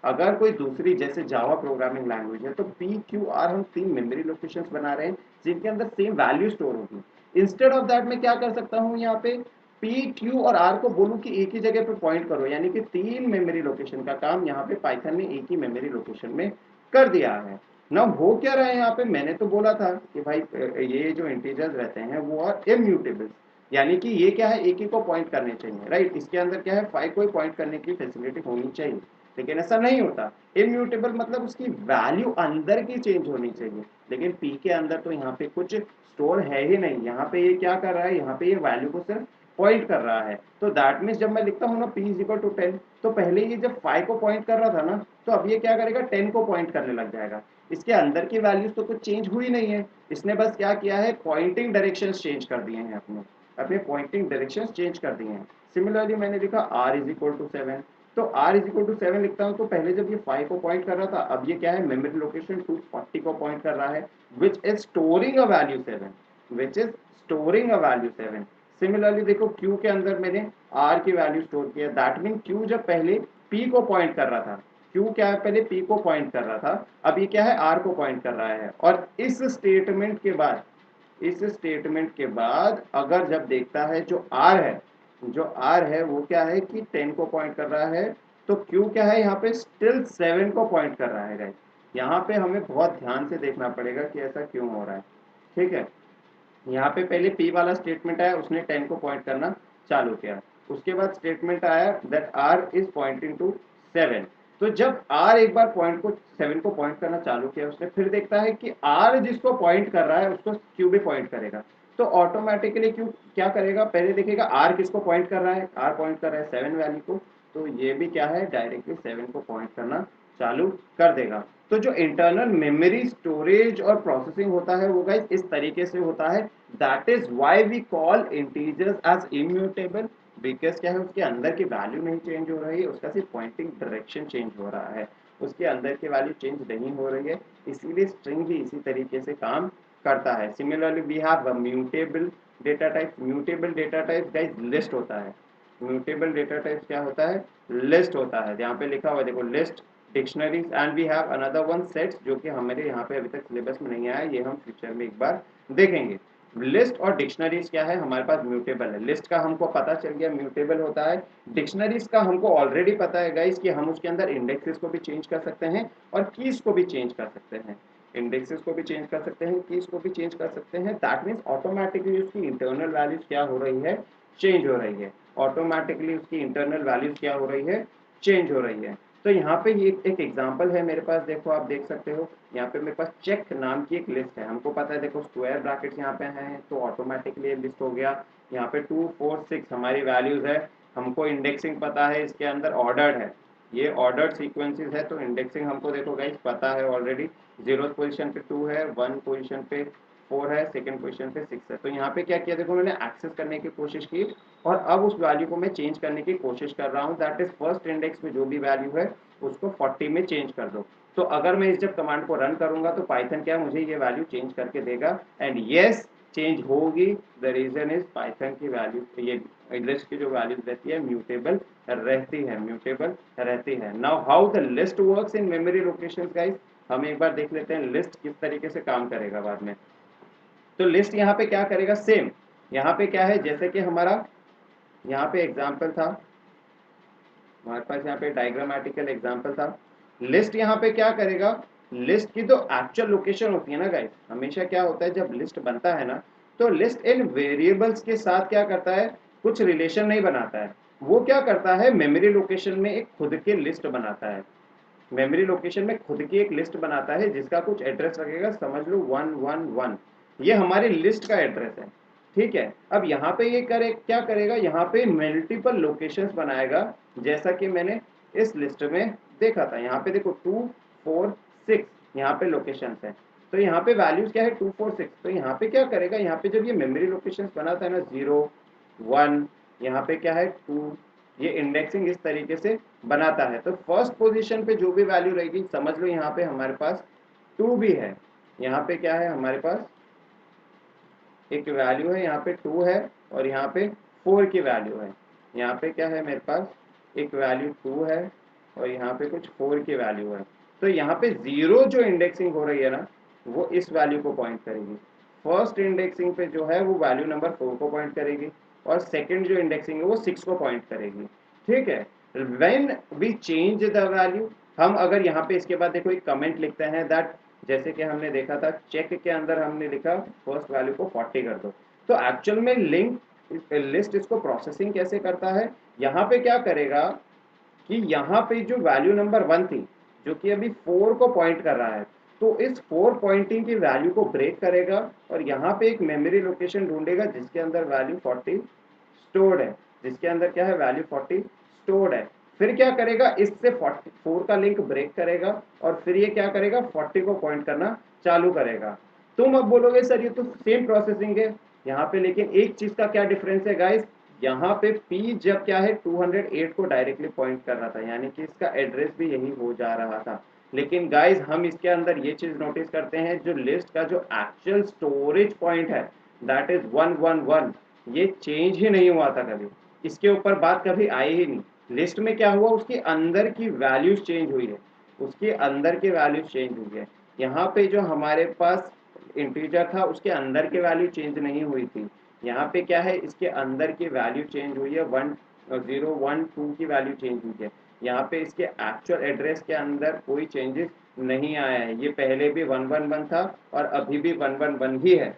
S1: अगर कोई दूसरी जैसे जावा प्रोग्रामिंग लैंग्वेज है, तो पी क्यू आर हम 3 मेमोरी लोकेशंस बना रहे हैं जिनके अंदर सेम वैल्यू स्टोर होगी। इंस्टेड ऑफ दैट मैं क्या कर सकता हूँ, यहाँ पे पी क्यू और आर को बोलूँ कि एक ही जगह पे पॉइंट करो, यानी कि 3 मेमोरी लोकेशन का काम यहाँ पे पाइथन ने एक ही मेमोरी लोकेशन में कर दिया है। ना हो क्या रहा है यहाँ पे, मैंने तो बोला था कि भाई ये जो इंटीजर्स रहते हैं वो आर इम्यूटेबल, यानी कि ये क्या है, एक ही को पॉइंट करने चाहिए, राइट। इसके अंदर क्या है, 5 को ही पॉइंट करने की फैसिलिटी होनी चाहिए, लेकिन ऐसा नहीं होता। इम्यूटेबल मतलब उसकी वैल्यू अंदर की चेंज होनी चाहिए, लेकिन पी के अंदर तो यहाँ पे कुछ स्टोर है ही नहीं। यहाँ पे ये क्या कर रहा है, यहाँ पे ये वैल्यू को सिर्फ पॉइंट कर रहा है। तो दैट मीन्स जब मैं लिखता हूँ ना p इज इक्वल टू 10, तो पहले ये जब 5 को पॉइंट कर रहा था ना, तो अब ये क्या करेगा, 10 को पॉइंट करने लग जाएगा। इसके अंदर की वैल्यूज तो कुछ चेंज हुई नहीं है, इसने बस क्या किया है, पॉइंटिंग डायरेक्शन चेंज कर दिए हैं, अपने अपने पॉइंटिंग डायरेक्शन चेंज कर दिए हैं। सिमिलरली मैंने लिखा r इज इक्वल टू 7, तो r इज इक्वल टू 7 लिखता हूँ, तो पहले जब ये 5 को पॉइंट कर रहा था, अब ये क्या है, मेमोरी लोकेशन 240 को पॉइंट कर रहा है, which is storing a value 7, which is storing a value 7। Similarly देखो q के अंदर मैंने r की वैल्यू स्टोर किया, दैट मीन q जब पहले p को पॉइंट कर रहा था, q क्या है, पहले p को पॉइंट कर रहा था, अब ये क्या है, r को पॉइंट कर रहा है। और इस स्टेटमेंट के बाद, इस स्टेटमेंट के बाद अगर जब देखता है जो r है, जो r है वो क्या है कि 10 को पॉइंट कर रहा है, तो q क्या है, यहाँ पे स्टिल 7 को पॉइंट कर रहा है गाइस। यहाँ पे हमें बहुत ध्यान से देखना पड़ेगा कि ऐसा क्यों हो रहा है, ठीक है। यहाँ पे पहले p वाला स्टेटमेंट आया, उसने 10 को पॉइंट करना चालू किया। उसके बाद स्टेटमेंट आया that r is pointing to 7। तो जब r एक बार पॉइंट को 7 को पॉइंट करना चालू किया उसने, फिर देखता है कि r जिसको पॉइंट कर रहा है उसको q भी पॉइंट करेगा। तो ऑटोमेटिकली q क्या करेगा, पहले देखेगा r किसको पॉइंट कर रहा है, r पॉइंट कर रहा है 7 वैल्यू को, तो ये भी क्या है, डायरेक्टली 7 को पॉइंट करना चालू कर देगा। तो जो इंटरनल मेमोरी स्टोरेज और प्रोसेसिंग होता है वो गाइस इस तरीके से होता है। That is why we call integers as immutable, because क्या है, उसके अंदर की वैल्यू नहीं चेंज हो रही है, उसका सिर्फ पॉइंटिंग डायरेक्शन चेंज हो रहा है, उसके अंदर की वैल्यू चेंज नहीं हो रही है। इसीलिए स्ट्रिंग भी इसी तरीके से काम करता है। Similarly we have mutable data type. Mutable data type guys list होता है। म्यूटेबल डेटा टाइप क्या होता है, लिस्ट होता है। यहाँ पे लिखा हुआ है देखो, list, dictionaries and we have another one sets, जो कि हमारे यहाँ पे अभी तक सिलेबस में नहीं आया, ये हम फ्यूचर में एक बार देखेंगे। लिस्ट और डिक्शनरीज क्या है, हमारे पास म्यूटेबल है। लिस्ट का हमको पता चल गया म्यूटेबल होता है। डिक्शनरीज का हमको ऑलरेडी पता है गाइस कि हम उसके अंदर इंडेक्सेस को भी चेंज कर सकते हैं और कीज को भी चेंज कर सकते हैं। इंडेक्सेस को भी चेंज कर सकते हैं, कीज को भी चेंज कर सकते हैं। दैट मीन्स ऑटोमेटिकली उसकी इंटरनल वैल्यूज क्या हो रही है, चेंज हो रही है। ऑटोमेटिकली उसकी इंटरनल वैल्यूज क्या हो रही है, चेंज हो रही है। तो यहाँ पे ये एक एग्जांपल है मेरे पास, देखो आप देख सकते हो यहाँ पे मेरे पास चेक नाम की एक लिस्ट है। हमको पता है देखो स्क्वायर ब्रैकेट्स यहाँ पे हैं तो ऑटोमेटिकली लिस्ट हो गया। यहाँ पे 2 4 6 हमारी वैल्यूज है। हमको इंडेक्सिंग पता है, इसके अंदर ऑर्डर्ड है, ये ऑर्डर्ड सीक्वेंसेस है, तो इंडेक्सिंग हमको देखो गाइस पता है ऑलरेडी। 0th पोजीशन पे 2 है, 1 पोजीशन पे 4 है, सेकंड पोजीशन पे 6 है। तो यहाँ पे क्या किया देखो मैंने एक्सेस करने की कोशिश की और अब उस वैल्यू को मैं चेंज करने की कोशिश कर रहा हूँ। दैट इज फर्स्ट इंडेक्स में जो भी वैल्यू है उसको 40 में चेंज कर दो। तो अगर मैं इस जब कमांड को रन करूंगा तो पाइथन क्या मुझे ये वैल्यू चेंज करके देगा एंड यस चेंज होगी। द रीजन इज पाइथन की वैल्यू, ये लिस्ट की जो वैल्यूज रहती है म्यूटेबल रहती है, म्यूटेबल रहती है। Now how the list works in memory locations guys, हम एक बार देख लेते हैं लिस्ट किस तरीके से काम करेगा बाद में। तो लिस्ट यहाँ पे क्या करेगा, सेम यहाँ पे क्या है, जैसे कि हमारा यहाँ पे एग्जाम्पल था, हमारे पास यहाँ पे डायग्रामेटिकल एग्जाम्पल था। लिस्ट यहाँ पे क्या करेगा, लिस्ट की तो एक्चुअल लोकेशन होती है ना गाइस, हमेशा क्या होता है जब लिस्ट बनता है ना तो लिस्ट इन वेरिएबल्स के साथ क्या करता है, कुछ रिलेशन नहीं बनाता है। वो क्या करता है मेमोरी लोकेशन में एक खुद के लिस्ट बनाता है, मेमोरी लोकेशन में खुद की एक लिस्ट बनाता है जिसका कुछ एड्रेस लगेगा, समझ लो 111, ये हमारी लिस्ट का एड्रेस है। ठीक है, अब यहाँ पे ये करे क्या करेगा, यहाँ पे मल्टीपल लोकेशंस बनाएगा जैसा कि मैंने इस लिस्ट में देखा था। यहाँ पे देखो 2 4 6 यहाँ पे लोकेशंस है, तो यहाँ पे वैल्यूज क्या है 2 4 6। तो यहाँ पे क्या करेगा, यहाँ पे जब ये मेमोरी लोकेशंस बनाता है ना 0 1, यहाँ पे क्या है 2, ये इंडेक्सिंग इस तरीके से बनाता है। तो फर्स्ट पोजीशन पे जो भी वैल्यू रहेगी समझ लो यहाँ पे हमारे पास 2 भी है, यहाँ पे क्या है हमारे पास एक वैल्यू है, यहाँ पे 2 है और यहाँ पे 4 की वैल्यू है। यहाँ पे क्या है मेरे पास एक वैल्यू 2 है और यहाँ पे कुछ 4 की वैल्यू है। तो यहाँ पे 0 जो इंडेक्सिंग हो रही है ना वो इस वैल्यू को पॉइंट करेगी। फर्स्ट इंडेक्सिंग पे जो है वो वैल्यू नंबर 4 को पॉइंट करेगी और सेकंड जो इंडेक्सिंग है वो 6 को पॉइंट करेगी। ठीक है, when we change the value, हम अगर यहाँ पे इसके बाद देखो एक कमेंट लिखते हैं दैट, जैसे कि हमने देखा था चेक के अंदर हमने लिखा फर्स्ट वैल्यू को 40 कर दो। तो एक्चुअल में लिंक लिस्ट इसको प्रोसेसिंग कैसे करता है, यहाँ पे क्या करेगा कि यहाँ पे जो वैल्यू नंबर 1 थी जो कि अभी 4 को पॉइंट कर रहा है, तो इस 4 पॉइंटिंग की वैल्यू को ब्रेक करेगा और यहाँ पे एक मेमोरी लोकेशन ढूंढेगा जिसके अंदर वैल्यू 40 स्टोर्ड है, जिसके अंदर क्या है वैल्यू 40 स्टोर्ड है। फिर क्या करेगा, इससे 44 का लिंक ब्रेक करेगा और फिर ये क्या करेगा 40 को पॉइंट करना चालू करेगा। तुम अब बोलोगे सर ये तो सेम प्रोसेसिंग है यहाँ पे, लेकिन एक चीज का क्या डिफरेंस है गाइस, यहाँ पे P जब क्या है 208 को डायरेक्टली पॉइंट कर रहा था, यानी कि इसका एड्रेस भी यही हो जा रहा था। लेकिन गाइस हम इसके अंदर ये चीज नोटिस करते हैं, जो लिस्ट का जो एक्चुअल स्टोरेज पॉइंट है दैट इज 111, ये चेंज ही नहीं हुआ था कभी, इसके ऊपर बात कभी आई ही नहीं। लिस्ट में क्या हुआ, उसके अंदर की वैल्यूज चेंज हुई है, उसके अंदर की वैल्यूज चेंज हुई है। यहाँ पे जो हमारे पास इंटीजर था उसके अंदर की वैल्यू चेंज नहीं हुई थी, यहाँ पे क्या है इसके अंदर की वैल्यू चेंज हुई है, 1012 की वैल्यू चेंज हुई है। यहाँ पे इसके एक्चुअल एड्रेस के अंदर कोई चेंजेस नहीं आया है, ये पहले भी 111 था और अभी भी 111 ही है।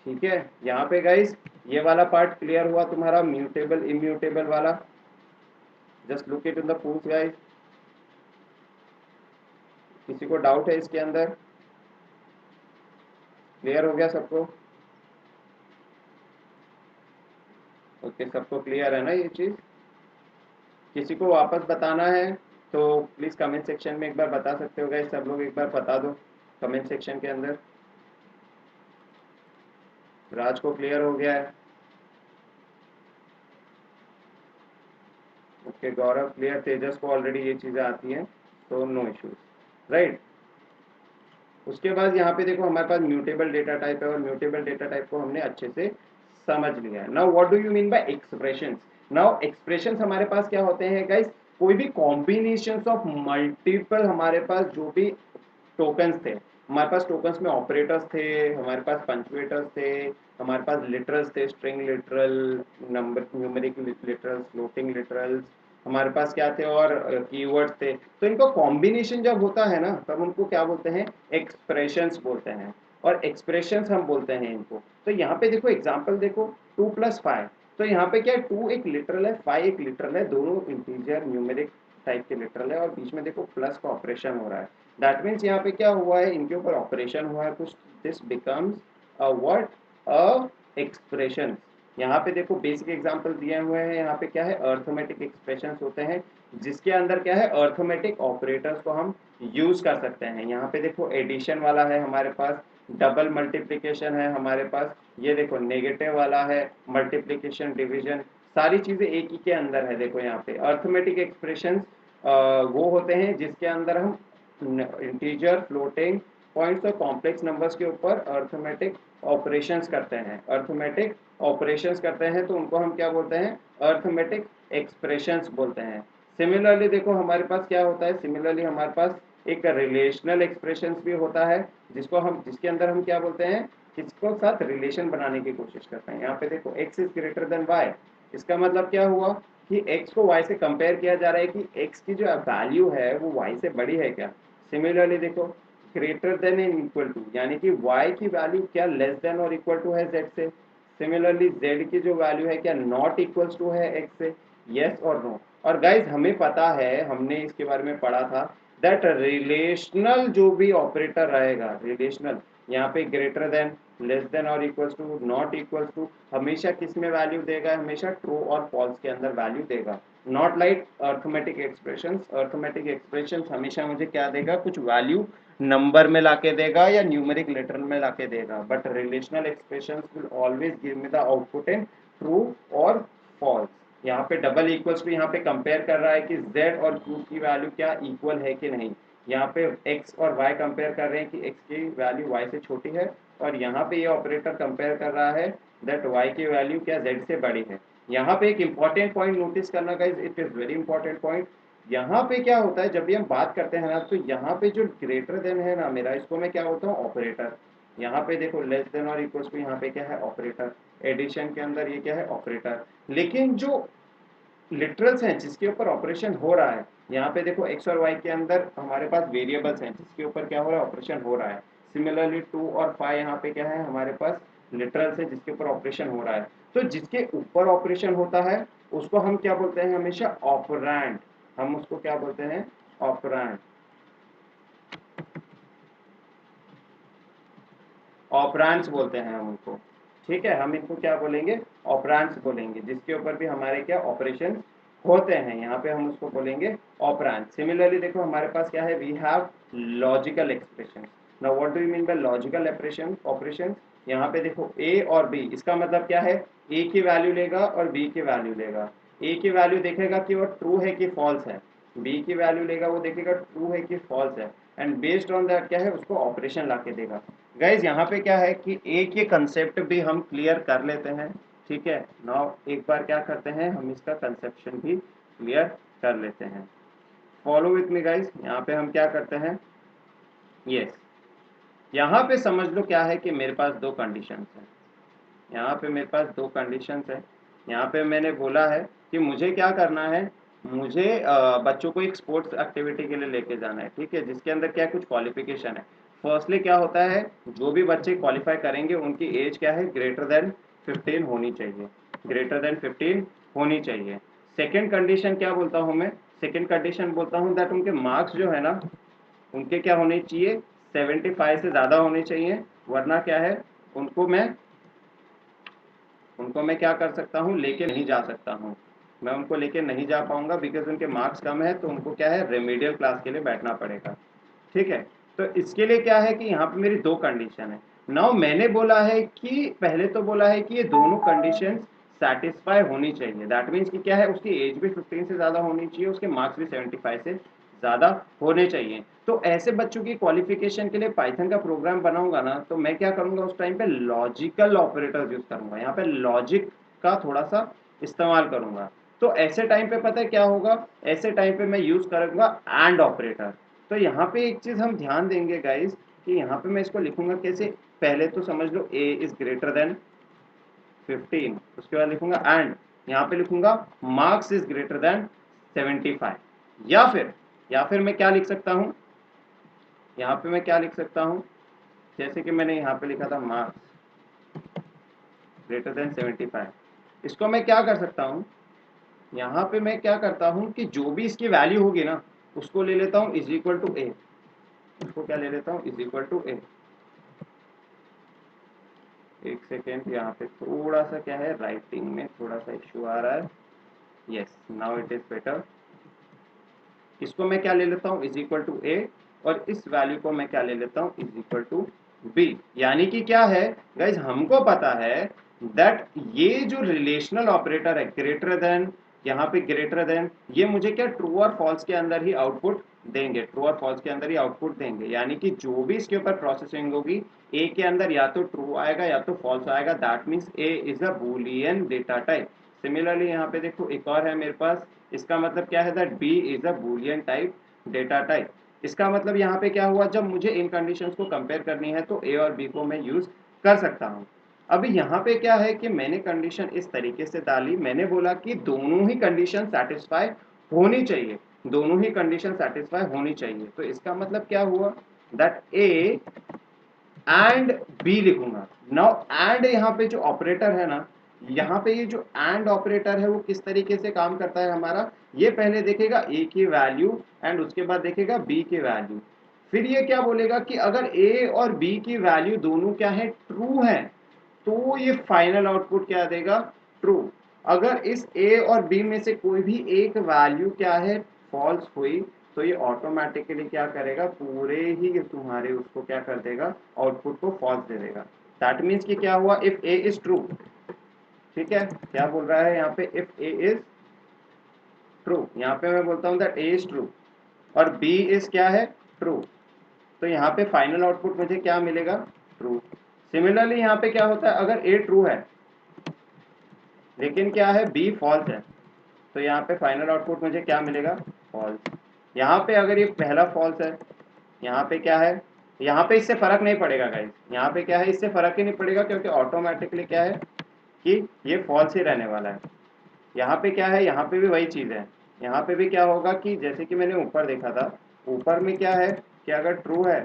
S1: ठीक है, यहाँ पे गाइस ये वाला पार्ट क्लियर हुआ तुम्हारा म्यूटेबल इम्यूटेबल वाला। Just look it in the proof guys, किसी को डाउट है इसके अंदर, क्लियर हो गया सबको? ओके, सबको क्लियर है ना ये चीज? किसी को वापस बताना है तो प्लीज कमेंट सेक्शन में एक बार बता सकते हो गाइस, सब लोग एक बार बता दो कमेंट सेक्शन के अंदर। राज को क्लियर हो गया है? ओके, गौरव क्लियर, तेजस को ऑलरेडी ये चीजें आती हैं तो नो इश्यूज, राइट। उसके बाद यहाँ पे देखो हमारे पास म्यूटेबल डेटा टाइप है और म्यूटेबल डेटा टाइप को हमने अच्छे से समझ लिया है। Now what do you mean bye expressions? Now expressions हमारे पास क्या होते हैं गाइस, कोई भी कॉम्बिनेशंस ऑफ मल्टीपल हमारे पास जो भी टोकन्स थे, हमारे पास टोकन्स में ऑपरेटर्स थे, हमारे पास पंक्चुएटर्स थे, हमारे पास लिटरल्स थे, string literal, number numeric literals, floating literals, हमारे पास क्या थे और कीवर्ड्स थे। तो इनका कॉम्बिनेशन जब होता है ना तब उनको क्या बोलते हैं, एक्सप्रेशंस बोलते हैं, और एक्सप्रेशंस हम बोलते हैं इनको। तो यहाँ पे देखो एग्जांपल देखो 2 + 5, तो यहाँ पे क्या है 2 एक लिटरल है 5 एक लिटरल है, दोनों इंटीजर न्यूमेरिक टाइप के लिटरल है और बीच में देखो प्लस का ऑपरेशन हो रहा है। दैट मीन्स यहाँ पे क्या हुआ है, इनके ऊपर ऑपरेशन हुआ है कुछ, this becomes a what, a expression. यहाँ पे देखो बेसिक एग्जांपल दिए हुए हैं, यहाँ पे क्या है, अर्थमेटिक एक्सप्रेशंस होते हैं जिसके अंदर क्या है, अर्थमेटिक ऑपरेटर्स को हम यूज कर सकते हैं। यहाँ पे देखो एडिशन वाला है हमारे पास, डबल मल्टीप्लिकेशन है हमारे पास, ये देखो नेगेटिव वाला है, मल्टीप्लिकेशन, डिवीजन, सारी चीजें एक ही के अंदर है। देखो यहाँ पे अर्थमेटिक एक्सप्रेशंस वो होते हैं जिसके अंदर हम इंटीजर, फ्लोटिंग पॉइंट्स और कॉम्प्लेक्स नंबर्स के ऊपर अर्थमेटिक ऑपरेशंस करते हैं, अर्थमेटिक ऑपरेशंस करते हैं, तो उनको हम क्या बोलते हैं, अर्थमेटिक एक्सप्रेशंस बोलते हैं। सिमिलरली देखो हमारे पास क्या होता है, सिमिलरली हमारे पास एक रिलेशनल एक्सप्रेशंस भी होता है जिसके अंदर हम क्या बोलते हैं, किसको साथ रिलेशन बनाने की कोशिश करते हैं। यहाँ पे देखो x is greater than y, इसका मतलब क्या हुआ कि x को y से कंपेयर किया जा रहा है कि x की जो वैल्यू है वो y से बड़ी है क्या। सिमिलरली देखो greater than and equal to, यानी कि y की वैल्यू क्या लेस देन और इक्वल टू है z से। सिमिलरली z की जो वैल्यू है क्या नॉट इक्वल्स टू है x से, यस और नो। और गाइज हमें पता है, हमने इसके बारे में पढ़ा था दैट रिलेशनल जो भी ऑपरेटर रहेगा, रिलेशनल यहाँ पे ग्रेटर देन, लेस देन और equals to, not equals to, हमेशा किस में वैल्यू देगा, हमेशा ट्रू और फॉल्स के अंदर वैल्यू देगा। Not like arithmetic expressions, arithmetic expressions हमेशा मुझे क्या देगा, कुछ वैल्यू नंबर में लाके देगा या न्यूमेरिक लेटर में लाके देगा, but relational expressions will always give me the output in true और फॉल्स। यहाँ पे डबल इक्वल्स टू यहाँ पे कंपेयर कर रहा है कि z और q की वैल्यू क्या इक्वल है कि नहीं। यहाँ पे x और y कंपेयर कर रहे हैं कि x की वैल्यू y से छोटी है, और यहाँ पे ये ऑपरेटर कंपेयर कर रहा है दैट y की वैल्यू क्या z से बड़ी है। यहाँ पे एक इंपॉर्टेंट पॉइंट नोटिस करना guys, it is very important point. यहाँ पे क्या होता है जब भी हम बात करते हैं ना, तो यहाँ पे जो ग्रेटर देन है ना मेरा, इसको मैं क्या बोलता हूँ, ऑपरेटर। यहाँ पे देखो लेस देन और इक्वल्स टू यहाँ पे क्या है, ऑपरेटर। एडिशन के अंदर ये क्या है, ऑपरेटर। लेकिन जो लिटरल्स हैं जिसके ऊपर ऑपरेशन हो रहा है, यहाँ पे देखो x और y के अंदर हमारे पास वेरिएबल्स हैं जिसके ऊपर क्या हो रहा है, ऑपरेशन हो रहा है। सिमिलरली 2 और 5 यहाँ पे क्या है, हमारे पास लिटरल्स है जिसके ऊपर ऑपरेशन हो रहा है। तो जिसके ऊपर ऑपरेशन होता है उसको हम क्या बोलते हैं, हमेशा ऑपरेंड। हम उसको क्या बोलते हैं, ऑपरेंड। ऑपरेंड्स बोलते हैं हम उनको, ठीक है, हम इनको क्या बोलेंगे, ऑपरेंड्स बोलेंगे, जिसके ऊपर भी हमारे क्या ऑपरेशन होते हैं, यहाँ पे हम उसको बोलेंगे ऑपरेंड। सिमिलरली देखो हमारे पास क्या है, we have logical expression. Now what do you mean by logical operation. यहाँ पे देखो a और b, इसका मतलब क्या है, a की वैल्यू लेगा और b की वैल्यू लेगा। a की वैल्यू देखेगा कि वो ट्रू है कि फॉल्स है, b की वैल्यू लेगा वो देखेगा ट्रू है कि फॉल्स है, एंड बेस्ड ऑन दैट क्या है, उसको ऑपरेशन ला के देगा। गाइज यहाँ पे क्या है कि एक ये कंसेप्ट भी हम क्लियर कर लेते हैं, ठीक है। नाउ एक बार क्या करते हैं, हम इसका कंसेप्शन भी क्लियर कर लेते हैं। फॉलो विथ मी गाइज, यहाँ पे हम क्या करते हैं, यस, यहाँ पे समझ लो क्या है कि मेरे पास दो कंडीशंस हैं। यहाँ पे मेरे पास दो कंडीशंस है। यहाँ पे मैंने बोला है कि मुझे क्या करना है, मुझे बच्चों को एक स्पोर्ट्स एक्टिविटी के लिए लेके जाना है, ठीक है, जिसके अंदर क्या कुछ क्वालिफिकेशन है। फर्स्टली क्या होता है, जो भी बच्चे क्वालिफाई करेंगे उनकी एज क्या है, ग्रेटर देन 15 होनी चाहिए, ग्रेटर देन 15 होनी चाहिए। सेकेंड कंडीशन क्या बोलता हूँ मैं, सेकेंड कंडीशन बोलता हूँ दैट उनके मार्क्स जो है ना, उनके क्या होने चाहिए, 75 से ज़्यादा होने चाहिए, वरना क्या है, उनको मैं उनको मैं क्या कर सकता हूँ, लेके नहीं जा सकता हूँ। मैं उनको लेके नहीं जा पाऊंगा बिकॉज उनके मार्क्स कम है, तो उनको क्या है, रेमेडियल क्लास के लिए बैठना पड़ेगा, ठीक है। तो इसके लिए क्या है कि यहाँ पे मेरी दो कंडीशन है। नाउ मैंने बोला है कि पहले तो बोला है कि ये दोनों कंडीशन सेटिस्फाई होनी चाहिए। दैट मीन्स कि क्या है, उसकी एज भी 15 से ज़्यादा होनी चाहिए, उसके मार्क्स भी 75 से ज़्यादा होने चाहिए। तो ऐसे बच्चों की क्वालिफिकेशन के लिए पाइथन का प्रोग्राम बनाऊंगा ना, तो मैं क्या करूंगा, उस टाइम पे लॉजिकल ऑपरेटर्स यूज करूंगा, यहाँ पे लॉजिक का थोड़ा सा इस्तेमाल करूंगा। तो ऐसे टाइम पे पता है क्या होगा, ऐसे टाइम पे मैं यूज करूंगा एंड ऑपरेटर। तो यहाँ पे एक चीज हम ध्यान देंगे गाइस, कि यहाँ पे मैं इसको लिखूंगा कैसे, पहले तो समझ लो a इज ग्रेटर देन 15, उसके बाद लिखूंगा एंड, यहाँ पे लिखूंगा मार्क्स इज ग्रेटर देन 75। या फिर मैं क्या लिख सकता हूँ, यहाँ पे मैं क्या लिख सकता हूँ, जैसे कि मैंने यहाँ पे लिखा था मार्क्स ग्रेटर देन 75, इसको मैं क्या कर सकता हूँ, यहाँ पे मैं क्या करता हूँ कि जो भी इसकी वैल्यू होगी ना उसको ले लेता हूँ इज इक्वल टू ए, उसको क्या ले लेता हूँ इज इक्वल टू ए। एक सेकेंड, यहाँ पे थोड़ा सा क्या है राइटिंग में थोड़ा सा इश्यू आ रहा है। Yes, now it is better. इसको मैं क्या ले लेता हूँ इज इक्वल टू ए, और इस वैल्यू को मैं क्या ले लेता हूँ इज इक्वल टू बी। यानी कि क्या है गाइज, हमको पता है दैट ये जो रिलेशनल ऑपरेटर है ग्रेटर देन, यहाँ पे ग्रेटर देन, ये मुझे क्या ट्रू और फॉल्स के अंदर ही आउटपुट देंगे, ट्रू और फॉल्स के अंदर ही आउटपुट देंगे। यानी कि जो भी इसके ऊपर प्रोसेसिंग होगी ए के अंदर या तो ट्रू आएगा या तो फॉल्स आएगा, that means A is a Boolean data type. Similarly यहाँ पे देखो एक और है मेरे पास, इसका मतलब क्या है that b is a Boolean type data type. इसका मतलब यहाँ पे क्या हुआ, जब मुझे इन कंडीशंस को कंपेयर करनी है तो ए और बी को मैं यूज कर सकता हूँ। अभी यहाँ पे क्या है कि मैंने कंडीशन इस तरीके से डाली, मैंने बोला कि दोनों ही कंडीशन सेटिस्फाई होनी चाहिए, दोनों ही कंडीशन सेटिस्फाई होनी चाहिए। तो इसका मतलब क्या हुआ दैट ए एंड बी लिखूंगा। नाउ एंड यहाँ पे जो ऑपरेटर है ना, यहाँ पे ये जो एंड ऑपरेटर है वो किस तरीके से काम करता है हमारा, ये पहले देखेगा ए की वैल्यू एंड उसके बाद देखेगा बी की वैल्यू। फिर ये क्या बोलेगा कि अगर ए और बी की वैल्यू दोनों क्या है ट्रू है, तो ये फाइनल आउटपुट क्या देगा ट्रू। अगर इस ए और बी में से कोई भी एक वैल्यू क्या है फॉल्स हुई, तो ये ऑटोमेटिकली क्या करेगा, पूरे ही तुम्हारे उसको क्या कर देगा, आउटपुट को फॉल्स दे देगा। दैट मीन्स कि क्या हुआ, इफ ए इज ट्रू, ठीक है, क्या बोल रहा है यहाँ पे, इफ ए इज ट्रू, यहाँ पे मैं बोलता हूँ दैट ए इज ट्रू और बी इज क्या है ट्रू, तो यहाँ पे फाइनल आउटपुट मुझे क्या मिलेगा ट्रू। सिमिलरली यहाँ पे क्या होता है, अगर ए ट्रू है लेकिन क्या है बी फॉल्स है, तो यहाँ पे फाइनल आउटपुट मुझे क्या मिलेगा फॉल्स। यहाँ पे अगर ये पहला फॉल्स है, यहाँ पे क्या है, यहाँ पे इससे फर्क नहीं पड़ेगा गाइस, यहाँ पे क्या है इससे फर्क ही नहीं पड़ेगा क्योंकि ऑटोमेटिकली क्या है कि ये फॉल्स ही रहने वाला है। यहाँ पे क्या है, यहाँ पे भी वही चीज़ है, यहाँ पे भी क्या होगा कि जैसे कि मैंने ऊपर देखा था, ऊपर में क्या है कि अगर ट्रू है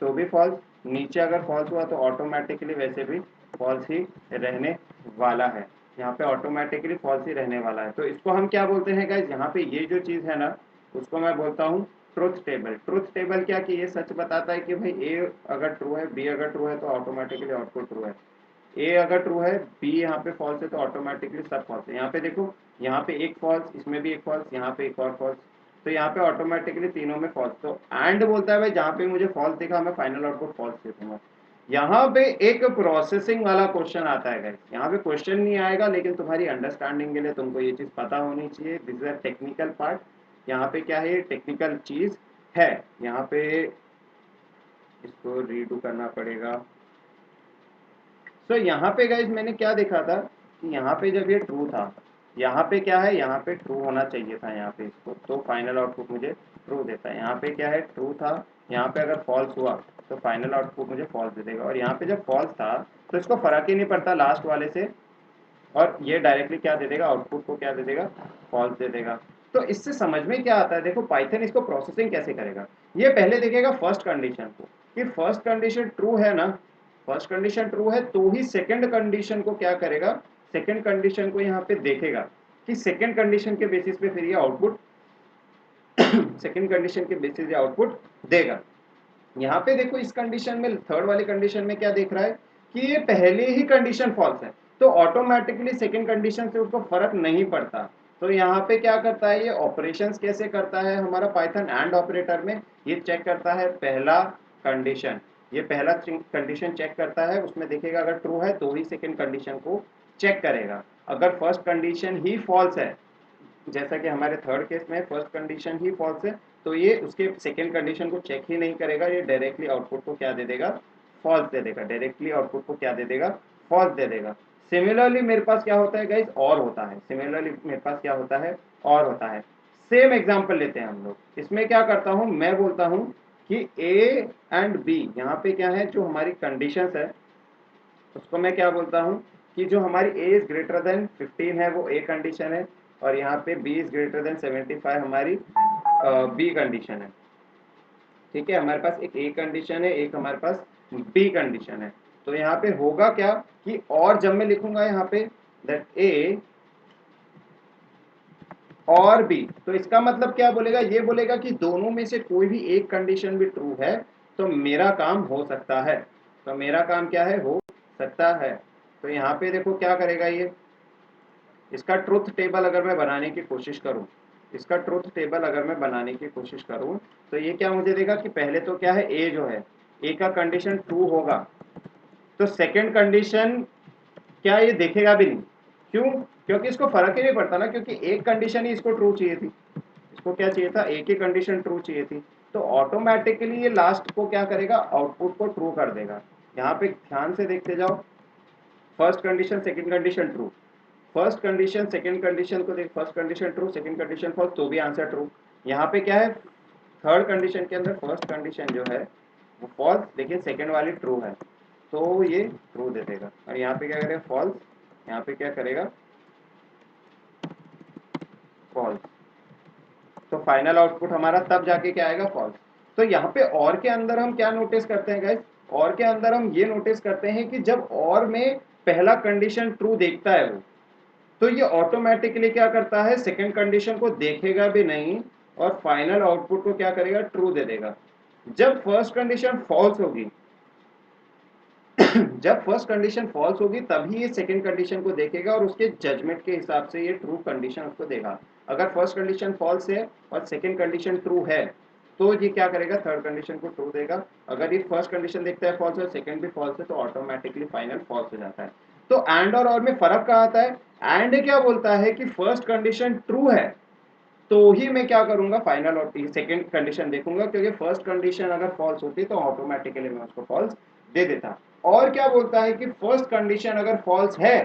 S1: तो भी फॉल्स, नीचे अगर फॉल्स हुआ तो ऑटोमेटिकली वैसे भी फॉल्स ही रहने वाला है, यहाँ पे ऑटोमेटिकली फॉल्स ही रहने वाला है। तो इसको हम क्या बोलते हैं गाइज, यहाँ पे ये जो चीज़ है ना उसको मैं बोलता हूँ ट्रुथ टेबल। ट्रुथ टेबल क्या कि ये सच बताता है कि भाई ए अगर ट्रू है बी अगर ट्रू है तो ऑटोमेटिकली आउटपुट ट्रू है, ए अगर ट्रू है बी यहाँ पे फॉल्स है तो ऑटोमेटिकली सब फॉल्स है। यहाँ पे देखो, यहाँ पे एक फॉल्स, इसमें भी एक फॉल्स, यहाँ पे एक और फॉल्स, तो यहाँ पे ऑटोमेटिकली तीनों में फॉल्स। तो एंड बोलता है भाई जहाँ पे मुझे फॉल्स दिखा मैं फाइनल आउटपुट फॉल्स दे दूंगा। यहाँ पे एक प्रोसेसिंग वाला क्वेश्चन आता है गाइस, यहाँ पे क्वेश्चन नहीं आएगा लेकिन तुम्हारी अंडरस्टैंडिंग के लिए तुमको ये चीज पता होनी चाहिए, this is a technical part. यहाँ पे क्या है, टेक्निकल चीज है, यहाँ पे इसको रीडू करना पड़ेगा। तो यहाँ पे गाइज मैंने क्या देखा था कि यहाँ पे जब ये ट्रू था, यहाँ पे क्या है, यहाँ पे ट्रू होना चाहिए था यहाँ पे इसको, तो फाइनल आउटपुट मुझे ट्रू देता है। यहाँ पे क्या है ट्रू था, यहाँ पे अगर फॉल्स हुआ तो फाइनल आउटपुट मुझे फॉल्स दे देगा, और यहाँ पे जब फॉल्स था तो इसको फर्क ही नहीं पड़ता लास्ट वाले से, और ये डायरेक्टली क्या दे देगा, आउटपुट को क्या दे देगा, फॉल्स दे देगा। तो इससे समझ में क्या आता है, देखो पाइथन इसको प्रोसेसिंग कैसे करेगा, ये पहले देखेगा फर्स्ट कंडीशन को कि फर्स्ट कंडीशन ट्रू है ना, फर्स्ट कंडीशन ट्रू है तो ही सेकंड कंडीशन को क्या करेगा, सेकंड कंडीशन को यहाँ पे देखेगा कि सेकंड कंडीशन के बेसिस पे फिर ये आउटपुट सेकंड कंडीशन के बेसिस ये आउटपुट देगा। यहाँ पे देखो इस कंडीशन में, थर्ड वाली कंडीशन में क्या देख रहा है कि ये पहले ही कंडीशन फॉल्स है, तो ऑटोमेटिकली सेकंड कंडीशन से उसको फर्क नहीं पड़ता। तो यहाँ पे क्या करता है, ये ऑपरेशंस कैसे करता है हमारा पाइथन एंड ऑपरेटर में, ये चेक करता है पहला कंडीशन, ये पहला कंडीशन चेक करता है, उसमें देखेगा अगर ट्रू है तो ही सेकंड कंडीशन को चेक करेगा। अगर फर्स्ट कंडीशन ही फॉल्स है, जैसा कि हमारे थर्ड केस में फर्स्ट कंडीशन ही फॉल्स है, तो ये उसके सेकंड कंडीशन को चेक ही नहीं करेगा, ये डायरेक्टली आउटपुट को क्या दे देगा, फॉल्स दे देगा, डायरेक्टली आउटपुट को क्या दे देगा, फॉल्स दे देगा। सिमिलरली मेरे पास क्या होता है गाइस, और होता है, सिमिलरली मेरे पास क्या होता है, और होता है। सेम एग्जांपल लेते हैं हम लोग, इसमें क्या करता हूं, मैं बोलता हूं कि ए एंड बी यहाँ पे क्या है, जो हमारी कंडीशंस है उसको मैं क्या बोलता हूँ कि जो हमारी a इज ग्रेटर देन 15 है वो a कंडीशन है, और यहाँ पे b इज ग्रेटर देन 75 हमारी b कंडीशन है। ठीक है, हमारे पास एक a कंडीशन है, एक हमारे पास b कंडीशन है। तो यहाँ पे होगा क्या कि, और जब मैं लिखूंगा यहाँ पे दैट a और भी, तो इसका मतलब क्या बोलेगा, ये बोलेगा कि दोनों में से कोई भी एक कंडीशन भी ट्रू है तो मेरा काम हो सकता है, तो मेरा काम क्या है, हो सकता है। तो यहाँ पे देखो क्या करेगा ये, इसका ट्रुथ टेबल अगर मैं बनाने की कोशिश करूं, इसका ट्रुथ टेबल अगर मैं बनाने की कोशिश करूं तो ये क्या मुझे देगा कि पहले तो क्या है, ए जो है, ए का कंडीशन ट्रू होगा, तो सेकंड कंडीशन क्या ये देखेगा भी नहीं। क्यों? क्योंकि इसको फर्क ही नहीं पड़ता ना, क्योंकि एक कंडीशन ही इसको ट्रू चाहिए थी, इसको क्या चाहिए था, एक ही कंडीशन ट्रू चाहिए थी, तो ऑटोमेटिकली ये लास्ट को क्या करेगा, आउटपुट को ट्रू कर देगा। यहाँ पे ध्यान से देखते जाओ, first condition second condition true, first condition second condition को देख, first condition true second condition false, तो भी आंसर ट्रू। यहाँ पे क्या है, थर्ड कंडीशन के अंदर फर्स्ट कंडीशन जो है वो फॉल्स, लेकिन सेकंड वाली ट्रू है, तो ये ट्रू दे देगा। और यहाँ पे क्या करेगा, फॉल्स, यहाँ पे क्या करेगा, फॉल्स, तो फाइनल आउटपुट हमारा तब जाके क्या आएगा, फॉल्स। तो यहाँ पे और के अंदर हम क्या नोटिस करते हैं गाइस, और के अंदर हम ये नोटिस करते हैं कि जब और में पहला कंडीशन ट्रू देखता है वो, तो ये ऑटोमेटिकली क्या करता है, सेकंड कंडीशन को देखेगा भी नहीं और फाइनल आउटपुट को क्या करेगा, ट्रू दे देगा। जब फर्स्ट कंडीशन फॉल्स होगी जब फर्स्ट कंडीशन फॉल्स होगी तभी ये सेकंड कंडीशन को देखेगा और उसके जजमेंट के हिसाब से ये ट्रू कंडीशन उसको देगा। अगर फर्स्ट कंडीशन फॉल्स है और सेकंड कंडीशन ट्रू है तो ये क्या करेगा, थर्ड कंडीशन को ट्रू देगा। अगर ये फर्स्ट कंडीशन देखता है फॉल्स है, सेकंड भी फॉल्स है, तो ऑटोमेटिकली फाइनल फॉल्स हो जाता है। तो एंड और में फर्क कहाँ आता है, एंड क्या बोलता है कि फर्स्ट कंडीशन ट्रू है तो ही मैं क्या करूंगा, फाइनल और सेकंड कंडीशन देखूंगा, क्योंकि फर्स्ट कंडीशन अगर फॉल्स होती तो ऑटोमेटिकली मैं उसको फॉल्स दे देता। और क्या बोलता है कि फर्स्ट कंडीशन अगर फॉल्स है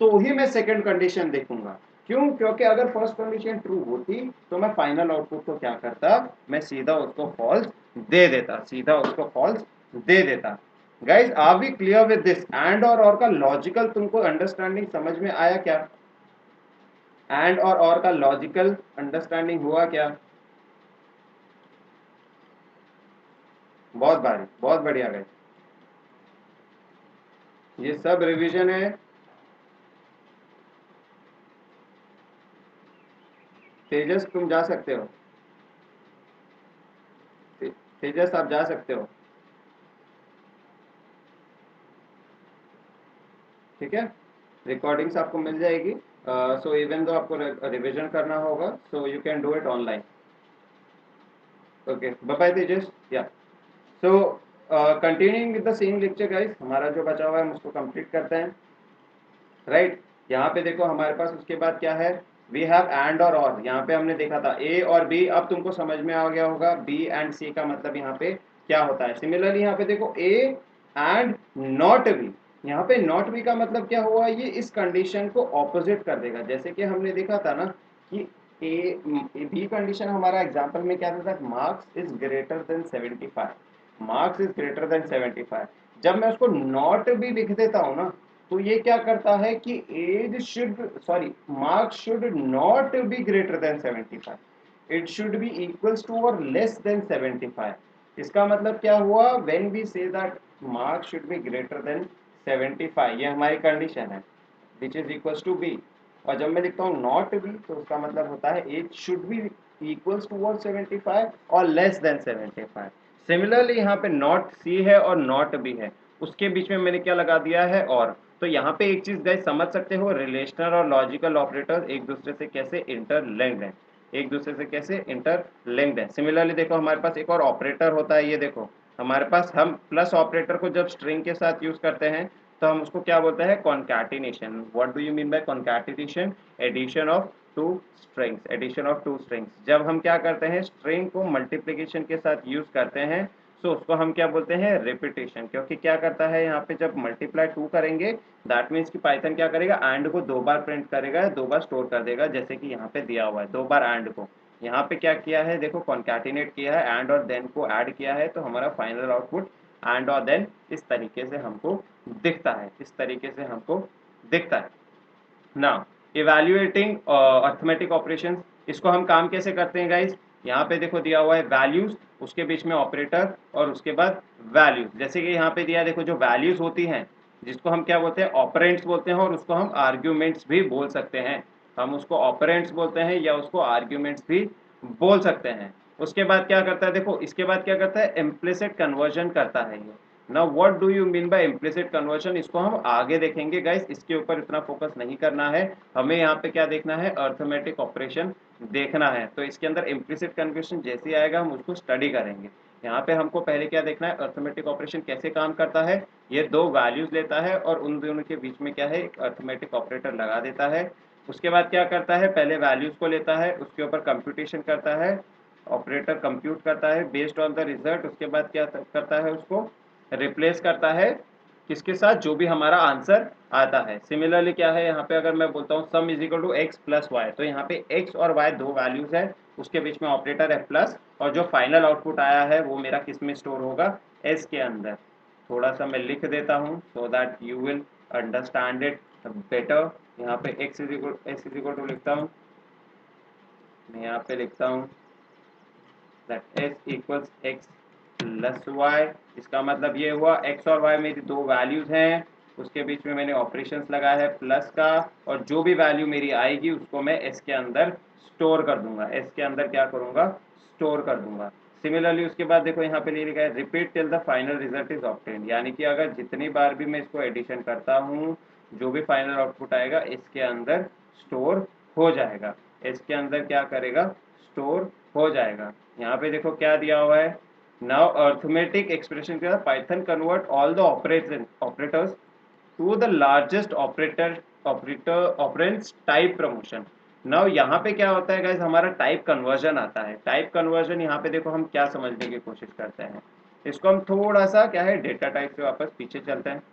S1: तो ही मैं सेकंड कंडीशन देखूंगा। क्यों? क्योंकि अगर फर्स्ट कंडीशन ट्रू होती तो मैं फाइनल आउटपुट को क्या करता, मैं सीधा उसको फॉल्स दे देता, सीधा उसको फॉल्स दे देता। Guys are we clear with this? And और का लॉजिकल तुमको अंडरस्टैंडिंग समझ में आया क्या? एंड और का लॉजिकल अंडरस्टैंडिंग हुआ क्या? बहुत भारी, बहुत बढ़िया गए, ये सब रिवीजन है। तेजस तुम जा सकते हो, तेजस आप जा सकते हो, ठीक है, रिकॉर्डिंग्स आपको मिल जाएगी। सो इवन दो आपको रिवीजन करना होगा, so you can do it online. Okay, bye bye Tejas, या so continuing with the same lecture guys, हमारा जो बचा हुआ है हम उसको कंप्लीट करते हैं, राइट। यहाँ पे देखो हमारे पास उसके बाद क्या है, वी हैव एंड और यहाँ पे हमने देखा था ए और बी, अब तुमको समझ में आ गया होगा बी एंड सी का मतलब यहाँ पे क्या होता है। सिमिलरली यहाँ पे देखो ए एंड नॉट बी, यहाँ पे नॉट बी का मतलब क्या हुआ, ये इस कंडीशन को ऑपोजिट कर देगा। जैसे कि हमने देखा था ना कि ए बी कंडीशन हमारा एग्जाम्पल में क्या था, marks is greater than 75, marks is greater than 75। जब मैं उसको नॉट भी लिख देता हूँ ना तो ये क्या करता है कि age should, sorry, marks should not be greater than 75, it should be equals to और लेस देन 75। इसका मतलब क्या हुआ, when we say that marks should be greater than 75, ये हमारी कंडीशन है which is equals to b. और जब मैं लिखता हूँ नॉट बी तो उसका मतलब होता है age should be equals to 75 और लेस देन 75। सिमिलरली यहाँ पे नॉट सी है और नॉट बी है, उसके बीच में मैंने क्या लगा दिया है और। तो यहाँ पे एक चीज गाइस समझ सकते हो, रिलेशनल और लॉजिकल ऑपरेटर एक दूसरे से कैसे इंटरलिंक्ड हैं, एक दूसरे से कैसे इंटरलिंक्ड है। सिमिलरली देखो हमारे पास एक और ऑपरेटर होता है, ये देखो हमारे पास, हम प्लस ऑपरेटर को जब स्ट्रिंग के साथ यूज करते हैं तो हम उसको क्या बोलते हैं, concatenation. What do you mean by concatenation? Addition of two strings, addition of two strings. जब हम क्या करते हैं, स्ट्रिंग को मल्टीप्लिकेशन के साथ यूज करते हैं तो उसको हम क्या बोलते हैं, रिपीटेशन। क्योंकि क्या करता है यहाँ पे, जब मल्टीप्लाई 2 करेंगे दैट मीन्स कि पाइथन क्या करेगा, एंड को 2 बार प्रिंट करेगा, 2 बार स्टोर कर देगा, जैसे कि यहाँ पे दिया हुआ है 2 बार एंड को। यहाँ पे क्या किया है, देखो कॉन्कैटिनेट किया है, एंड और देन को ऐड किया है, तो हमारा फाइनल आउटपुट एंड और देन इस तरीके से हमको दिखता है, इस तरीके से हमको दिखता है। नाउ इवैल्यूएटिंग अर्थमेटिक ऑपरेशंस, इसको हम काम कैसे करते हैं गाइस, यहाँ पे देखो दिया हुआ है वैल्यूज, उसके बीच में ऑपरेटर और उसके बाद वैल्यूज। जैसे कि यहाँ पे दिया है, देखो जो वैल्यूज होती हैं जिसको हम क्या बोलते हैं, ऑपरेंड्स बोलते हैं, और उसको हम आर्ग्यूमेंट्स भी बोल सकते हैं। हम उसको ऑपरेंड्स बोलते हैं या उसको आर्ग्यूमेंट्स भी बोल सकते हैं। उसके बाद क्या करता है, देखो इसके बाद क्या करता है, इम्प्लिसिट कन्वर्जन करता है ये। Now what do you mean bye implicit conversion, इसको हम आगे देखेंगे गाइस, इसके ऊपर इतना फोकस नहीं करना है हमें। यहाँ पे क्या देखना है, अर्थमेटिक ऑपरेशन देखना है। तो इसके अंदर इम्प्लिसिट कन्वर्जन जैसे आएगा हम उसको स्टडी करेंगे। यहाँ पे हमको पहले क्या देखना है, अर्थमेटिक ऑपरेशन कैसे काम करता है। ये दो वैल्यूज लेता है और उन दोनों के बीच में क्या है, एक अर्थमेटिक ऑपरेटर लगा देता है। उसके बाद क्या करता है, पहले वैल्यूज को लेता है, उसके ऊपर कंप्यूटेशन करता है, ऑपरेटर कंप्यूट करता है बेस्ड ऑन द रिजल्ट। उसके बाद क्या करता है, उसको रिप्लेस करता है किसके साथ, जो भी हमारा आंसर आता है। सिमिलरली क्या है यहाँ पे, अगर मैं बोलता हूँ sum is equal to x plus y, तो यहाँ पे एक्स और वाई दो वैल्यूज है, उसके बीच में ऑपरेटर है प्लस, और जो फाइनल आउटपुट आया है वो मेरा किस में स्टोर होगा, एस के अंदर। थोड़ा सा मैं लिख देता हूँ so that you will understand it better. यहाँ पे एक्स इज इक्वल टू लिखता हूँ, मैं यहाँ पे लिखता हूँ that s equals x plus y. इसका मतलब ये हुआ एक्स और वाई मेरी दो वैल्यूज हैं, उसके बीच में मैंने ऑपरेशंस लगाया है प्लस का, और जो भी वैल्यू मेरी आएगी उसको मैं एस के अंदर स्टोर कर दूंगा, एस के अंदर क्या करूंगा, स्टोर कर दूंगा। सिमिलरली उसके बाद देखो यहाँ पे लिखा है repeat till the final result is obtained, यानी कि अगर जितनी बार भी मैं इसको एडिशन करता हूँ जो भी फाइनल आउटपुट आएगा इसके अंदर स्टोर हो जाएगा, इसके अंदर क्या करेगा, स्टोर हो जाएगा। यहाँ पे देखो क्या दिया हुआ है, नाउ अर्थमेटिक एक्सप्रेशन के Python convert all the operators to the largest operands type promotion. Now यहाँ पे क्या होता है गाइस, हमारा टाइप कन्वर्जन आता है। टाइप कन्वर्जन यहाँ पे देखो हम क्या समझने की कोशिश करते हैं, इसको हम थोड़ा सा क्या है डेटा टाइप से वापस पीछे चलते हैं।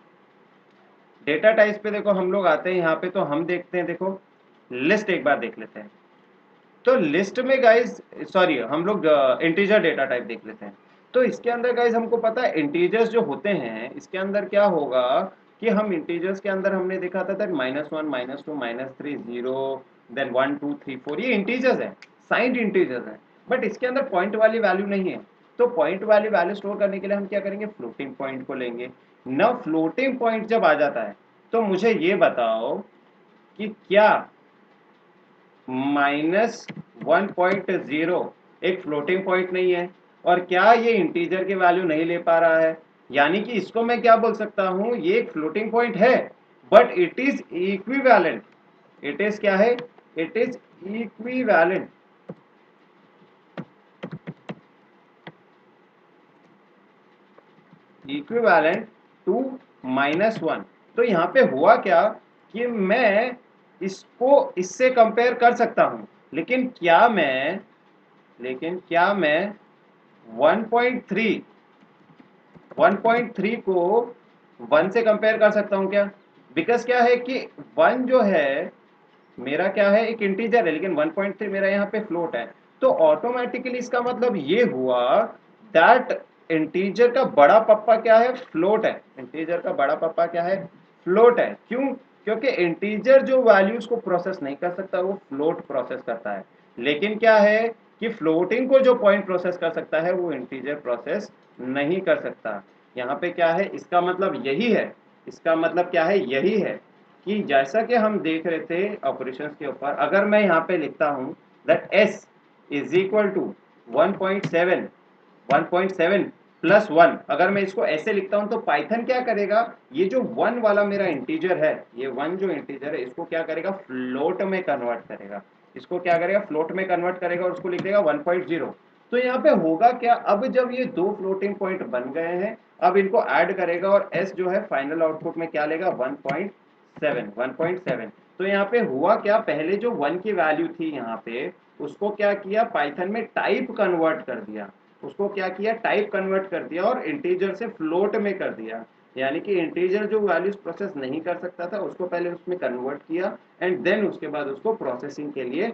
S1: डेटा टाइप पे देखो हम लोग आते हैं यहाँ पे, तो हम देखते हैं, देखो लिस्ट एक बार देख लेते हैं। तो लिस्ट में गाइस, सॉरी हम लोग इंटीजर डेटा टाइप देख लेते हैं। तो इसके अंदर गाइस हमको पता है इंटीजर्स जो होते हैं इसके अंदर क्या होगा, कि हम इंटीजर्स के अंदर हमने देखा था -1 -2 -3 0 देन 1 2 3 4, ये इंटीजर्स हैं, साइंड इंटीजर्स हैं, बट इसके अंदर पॉइंट वाली वैल्यू नहीं है। तो पॉइंट वाली वैल्यू स्टोर करने के लिए हम क्या करेंगे, फ्लोटिंग पॉइंट को लेंगे। न फ्लोटिंग पॉइंट जब आ जाता है तो मुझे ये बताओ कि क्या -1.0 एक फ्लोटिंग पॉइंट नहीं है, और क्या ये इंटीजर की वैल्यू नहीं ले पा रहा है, यानी कि इसको मैं क्या बोल सकता हूं, ये एक फ्लोटिंग पॉइंट है but it is equivalent. It is क्या है, it is equivalent, equivalent to -1। तो यहाँ पे हुआ क्या कि मैं इसको इससे कंपेयर कर सकता हूं, लेकिन क्या मैं 1.3 1.3 को 1 से कंपेयर कर सकता हूं क्या, बिकॉज क्या है कि 1 जो है मेरा क्या है, एक इंटीजर है, लेकिन 1.3 मेरा यहाँ पे फ्लोट है। तो ऑटोमेटिकली इसका मतलब ये हुआ दैट इंटीजर का बड़ा पप्पा क्या है, फ्लोट है। इंटीजर का बड़ा पप्पा क्या है, फ्लोट है। क्यों, क्योंकि इंटीजर जो वैल्यूज को प्रोसेस नहीं कर सकता वो फ्लोट प्रोसेस करता है, लेकिन क्या है कि फ्लोटिंग को जो पॉइंट प्रोसेस कर सकता है वो इंटीजर प्रोसेस नहीं कर सकता। यहाँ पे क्या है, इसका मतलब यही है, इसका मतलब क्या है, यही है कि जैसा कि हम देख रहे थे ऑपरेशंस के ऊपर, अगर मैं यहाँ पे लिखता हूँ that s is equal to 1.7 1.7 plus 1, अगर मैं इसको ऐसे लिखता हूँ तो पाइथन क्या करेगा, ये जो 1 वाला मेरा इंटीजर है, ये 1 जो इंटीजर है इसको क्या करेगा, फ्लोट में कन्वर्ट करेगा। इसको क्या करेगा, फ्लोट में कन्वर्ट करेगा और उसको लिख देगा 1.0। तो यहाँ पे होगा क्या, अब जब ये दो फ्लोटिंग पॉइंट बन गए हैं अब इनको ऐड करेगा और s जो है फाइनल आउटपुट में क्या लेगा, 1.7। तो यहाँ पे हुआ क्या, पहले जो 1 की वैल्यू थी यहाँ पे उसको क्या किया, पाइथन में टाइप कन्वर्ट कर दिया, उसको क्या किया, टाइप कन्वर्ट कर दिया और इंटीजर से फ्लोट में कर दिया। यानी कि इंटीजर जो वैल्यूज प्रोसेस नहीं कर सकता था उसको पहले उसमें कन्वर्ट किया एंड देन उसके बाद उसको प्रोसेसिंग के लिए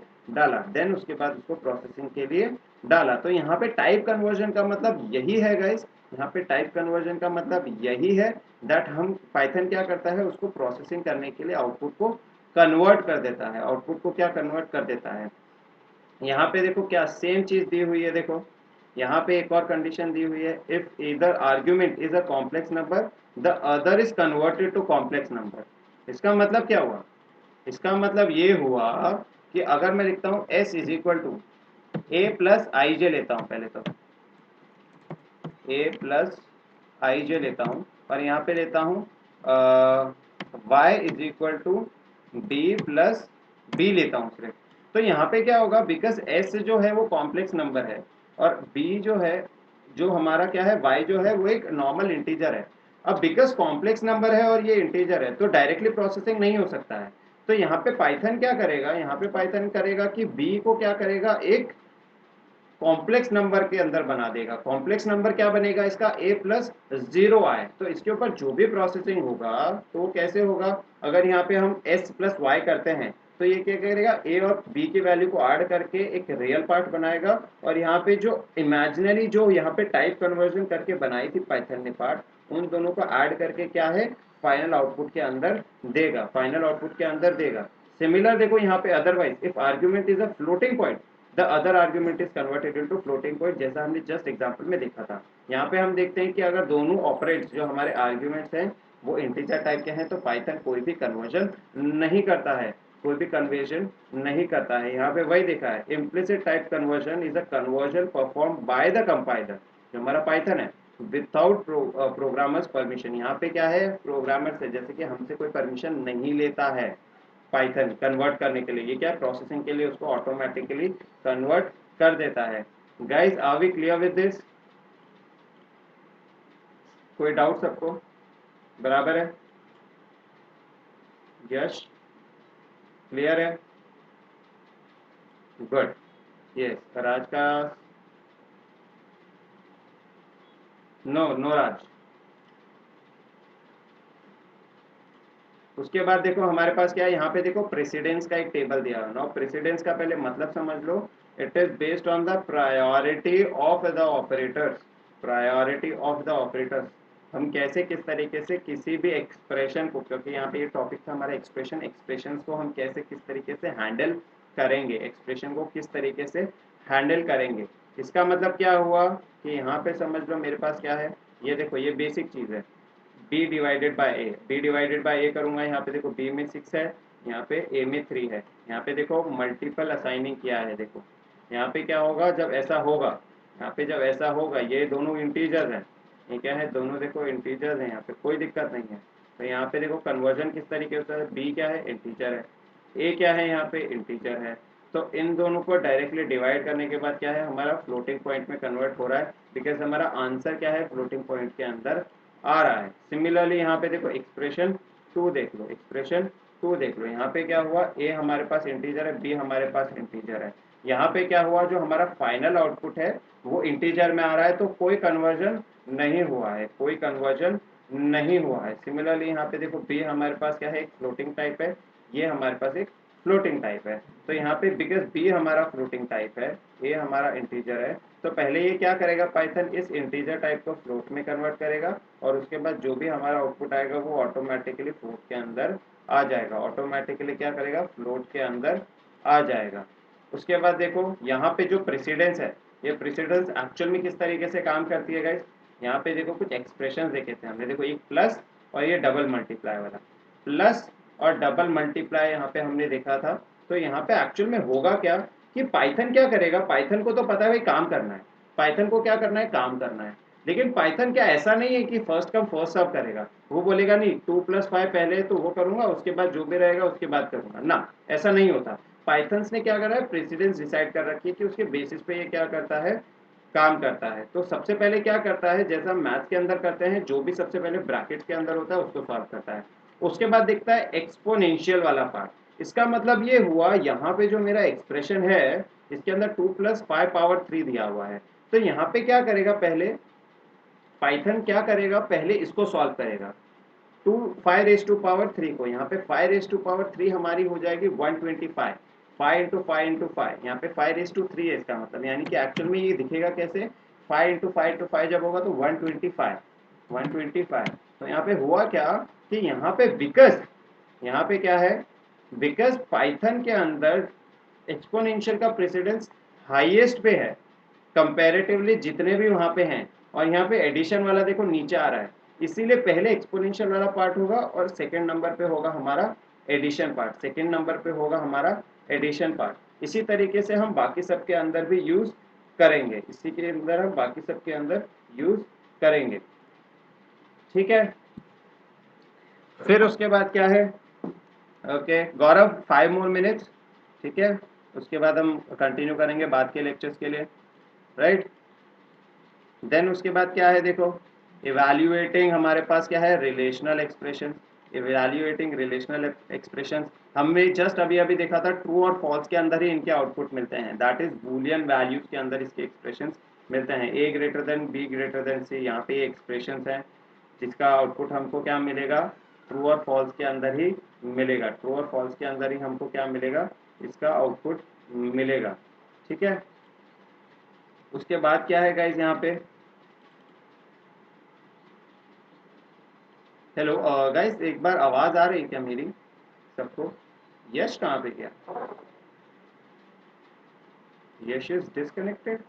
S1: डाला। तो यहाँ पे टाइप कन्वर्जन का मतलब यही है गाइस, यहाँ पे टाइप कन्वर्जन का मतलब यही है दैट हम पाइथन क्या करता है, उसको प्रोसेसिंग करने के लिए आउटपुट को कन्वर्ट कर देता है, आउटपुट को क्या कन्वर्ट कर देता है। यहाँ पे देखो क्या सेम चीज दी हुई है, देखो यहाँ पे एक और कंडीशन दी हुई है, if either argument is a complex number the other is converted to complex number. इसका मतलब क्या हुआ, इसका मतलब ये हुआ कि अगर मैं लिखता हूँ s is equal to A plus I J लेता हूँ, पहले तो a प्लस आई जे लेता हूँ और यहाँ पे लेता हूँ y is equal to b plus b लेता हूँ सिर्फ। तो यहाँ पे क्या होगा, बिकॉज s जो है वो कॉम्प्लेक्स नंबर है और b जो है, जो हमारा क्या है y जो है वो एक नॉर्मल इंटीजर है। अब बिकॉज कॉम्प्लेक्स नंबर है और ये इंटीजर है तो डायरेक्टली प्रोसेसिंग नहीं हो सकता है। तो यहाँ पे पाइथन क्या करेगा, यहाँ पे पाइथन करेगा कि b को क्या करेगा, एक कॉम्प्लेक्स नंबर के अंदर बना देगा। कॉम्प्लेक्स नंबर क्या बनेगा इसका, a प्लस जीरो आए, तो इसके ऊपर जो भी प्रोसेसिंग होगा तो कैसे होगा, अगर यहाँ पे हम s प्लस वाई करते हैं तो ये क्या करेगा, a और b की वैल्यू को ऐड करके एक रियल पार्ट बनाएगा और यहाँ पे जो इमेजिनरी जो यहाँ पे टाइप कन्वर्जन करके बनाई थी पाइथन ने पार्ट, उन दोनों को ऐड करके क्या है फाइनल आउटपुट के अंदर देगा, फाइनल आउटपुट के अंदर देगा। सिमिलर देखो यहाँ पे otherwise if argument is a floating point the other argument is converted into floating point, जैसा हमने जस्ट एग्जांपल में देखा था। यहाँ पे हम देखते हैं कि अगर दोनों ऑपरेंड्स जो हमारे आर्ग्यूमेंट्स हैं वो इंटीजर टाइप के हैं तो पाइथन कोई भी कन्वर्जन नहीं करता है, कोई भी कन्वर्जन नहीं करता है। यहाँ पे वही देखा है, implicit type conversion is a conversion perform by the compiler, जो हमारा पाइथन है विदाउट प्रोग्रामर्स परमिशन। यहाँ पे क्या है, प्रोग्रामर से जैसे कि हमसे कोई परमिशन नहीं लेता है पाइथन कन्वर्ट करने के लिए, ये क्या प्रोसेसिंग के लिए उसको ऑटोमेटिकली कन्वर्ट कर देता है। Guys are we clear with this, कोई डाउट सबको बराबर है, यश क्लियर है, गुड, यस राज का, नो नो राज। उसके बाद देखो हमारे पास क्या है, यहाँ पे देखो प्रेसिडेंस का एक टेबल दिया है। नाउ प्रेसिडेंस का पहले मतलब समझ लो, it is based on the priority of the operators, priority of the operators. हम कैसे किस तरीके से किसी भी एक्सप्रेशन को, क्योंकि यहाँ पे ये टॉपिक था हमारा एक्सप्रेशन, एक्सप्रेशन को हम कैसे किस तरीके से हैंडल करेंगे, एक्सप्रेशन को किस तरीके से हैंडल करेंगे। इसका मतलब क्या हुआ कि यहाँ पे समझ लो मेरे पास क्या है, ये देखो ये बेसिक चीज़ है, b divided by a, b divided by a करूंगा, यहाँ पे देखो b में 6 है, यहाँ पे a में 3 है। यहाँ पे देखो मल्टीपल असाइनिंग किया है, देखो यहाँ पे क्या होगा जब ऐसा होगा, यहाँ पे जब ऐसा होगा, ये दोनों इंटीजर्स हैं, ये क्या है दोनों देखो इंटीजर्स हैं, यहाँ पे कोई दिक्कत नहीं है। तो यहाँ पे देखो कन्वर्जन किस तरीके से, b क्या है इंटीजर है, a क्या है यहाँ पे इंटीजर है, तो इन दोनों को डायरेक्टली डिवाइड करने के बाद क्या है हमारा फ्लोटिंग पॉइंट में कन्वर्ट हो रहा है, बिकॉज हमारा आंसर क्या है फ्लोटिंग पॉइंट के अंदर आ रहा है। सिमिलरली यहाँ पे देखो एक्सप्रेशन 2 देख लो, एक्सप्रेशन 2 देख लो, यहाँ पे क्या हुआ, a हमारे पास इंटीजर है, b हमारे पास इंटीजर है। यहाँ पे क्या हुआ, जो हमारा फाइनल आउटपुट है वो इंटीजर में आ रहा है, तो कोई कन्वर्जन नहीं हुआ है, कोई कन्वर्जन नहीं हुआ है। सिमिलरली यहाँ पे देखो b हमारे पास क्या है, एक फ्लोटिंग टाइप है, ये हमारे पास एक फ्लोटिंग टाइप है। तो यहाँ पे बिकॉज b हमारा फ्लोटिंग टाइप है, a हमारा इंटीजर है, तो पहले ये क्या करेगा पाइथन, इस इंटीजर टाइप को फ्लोट में कन्वर्ट करेगा और उसके बाद जो भी हमारा आउटपुट आएगा वो ऑटोमेटिकली फ्लोट के अंदर आ जाएगा, ऑटोमेटिकली क्या करेगा फ्लोट के अंदर आ जाएगा। उसके बाद देखो यहाँ पे जो प्रेसिडेंस है, ये प्रेसिडेंस एक्चुअल में किस तरीके से काम करती है गाइस, यहाँ पे देखो कुछ एक्सप्रेशन देखे थे हमने, देखो एक प्लस और ये डबल मल्टीप्लाई वाला, प्लस और डबल मल्टीप्लाई यहाँ पे हमने देखा था। तो यहाँ पे एक्चुअल में होगा क्या कि पाइथन क्या करेगा, पाइथन को तो पता है भाई काम करना है, पाइथन को क्या करना है काम करना है, लेकिन पाइथन क्या ऐसा नहीं है कि फर्स्ट कम फर्स्ट सर्व करेगा, वो बोलेगा नहीं 2+5 पहले तो वो करूंगा उसके बाद जो भी रहेगा उसके बाद करूंगा ना, ऐसा नहीं होता। पाइथन्स ने क्या करा है, प्रेसिडेंस डिसाइड कर रखी है कि उसके बेसिस पे ये क्या करता है काम करता है। तो सबसे पहले क्या करता है, जैसा मैथ के अंदर करते हैं, जो भी सबसे पहले ब्रैकेट्स के अंदर होता है उसको सॉल्व करता है, उसके बाद देखता है एक्सपोनेंशियल वाला पार्ट। इसका मतलब ये हुआ यहाँ पे जो मेरा एक्सप्रेशन है इसके अंदर 2+5 पावर 3 दिया हुआ है, तो यहाँ पे क्या करेगा, पहले पाइथन क्या करेगा, पहले इसको सॉल्व करेगा, 5 रेज़ टू पावर 3 को, यहाँ पे 5 रेज़ टू पावर 3 हमारी हो जाएगी 125, 5 × 5 × 5, यहाँ पे 5 रेज़ टू 3 है इसका मतलब, यानी कि एक्चुअल में ये दिखेगा कैसे, 5 × 5 जब होगा तो 125, 125। तो यहाँ पे हुआ क्या कि यहाँ पे बिकॉज, यहाँ पे क्या है, बिकॉज पाइथन के अंदर एक्सपोनेंशियल का प्रेसिडेंस हाईएस्ट पे है कंपैरेटिवली जितने भी वहाँ पे हैं, और यहाँ पे एडिशन वाला देखो नीचे आ रहा है, इसीलिए पहले एक्सपोनेंशियल वाला पार्ट होगा और सेकंड नंबर पे होगा हमारा एडिशन पार्ट, सेकंड नंबर पे होगा हमारा एडिशन पार्ट। इसी तरीके से हम बाकी सब के अंदर भी यूज करेंगे, इसी के अंदर हम बाकी सब के अंदर यूज करेंगे, ठीक है। फिर उसके बाद क्या है, ओके गौरव 5 मोर मिनट्स, ठीक है, उसके बाद हम कंटिन्यू करेंगे बाद के लेक्चर्स के लिए, राइट। देन उसके बाद क्या है देखो, इवैल्यूएटिंग हमारे पास क्या है, relational expression. Evaluating relational expression हमें जस्ट अभी अभी देखा था, ट्रू और फॉल्स के अंदर ही इनके आउटपुट मिलते हैं, दैट इज बूलियन वैल्यूज के अंदर इसके एक्सप्रेशंस मिलते हैं, A greater than B greater than C, यहाँ पे एक्सप्रेशंस हैं जिसका आउटपुट हमको क्या मिलेगा, ट्रू और फॉल्स के अंदर ही मिलेगा, ट्रू और फॉल्स के अंदर ही हमको क्या मिलेगा, इसका आउटपुट मिलेगा, ठीक है। उसके बाद क्या है गाइज यहाँ पे, हेलो गाइस, एक बार आवाज आ रही क्या मेरी सबको? यश कहाँ पे गया? यश इज डिस्कनेक्टेड।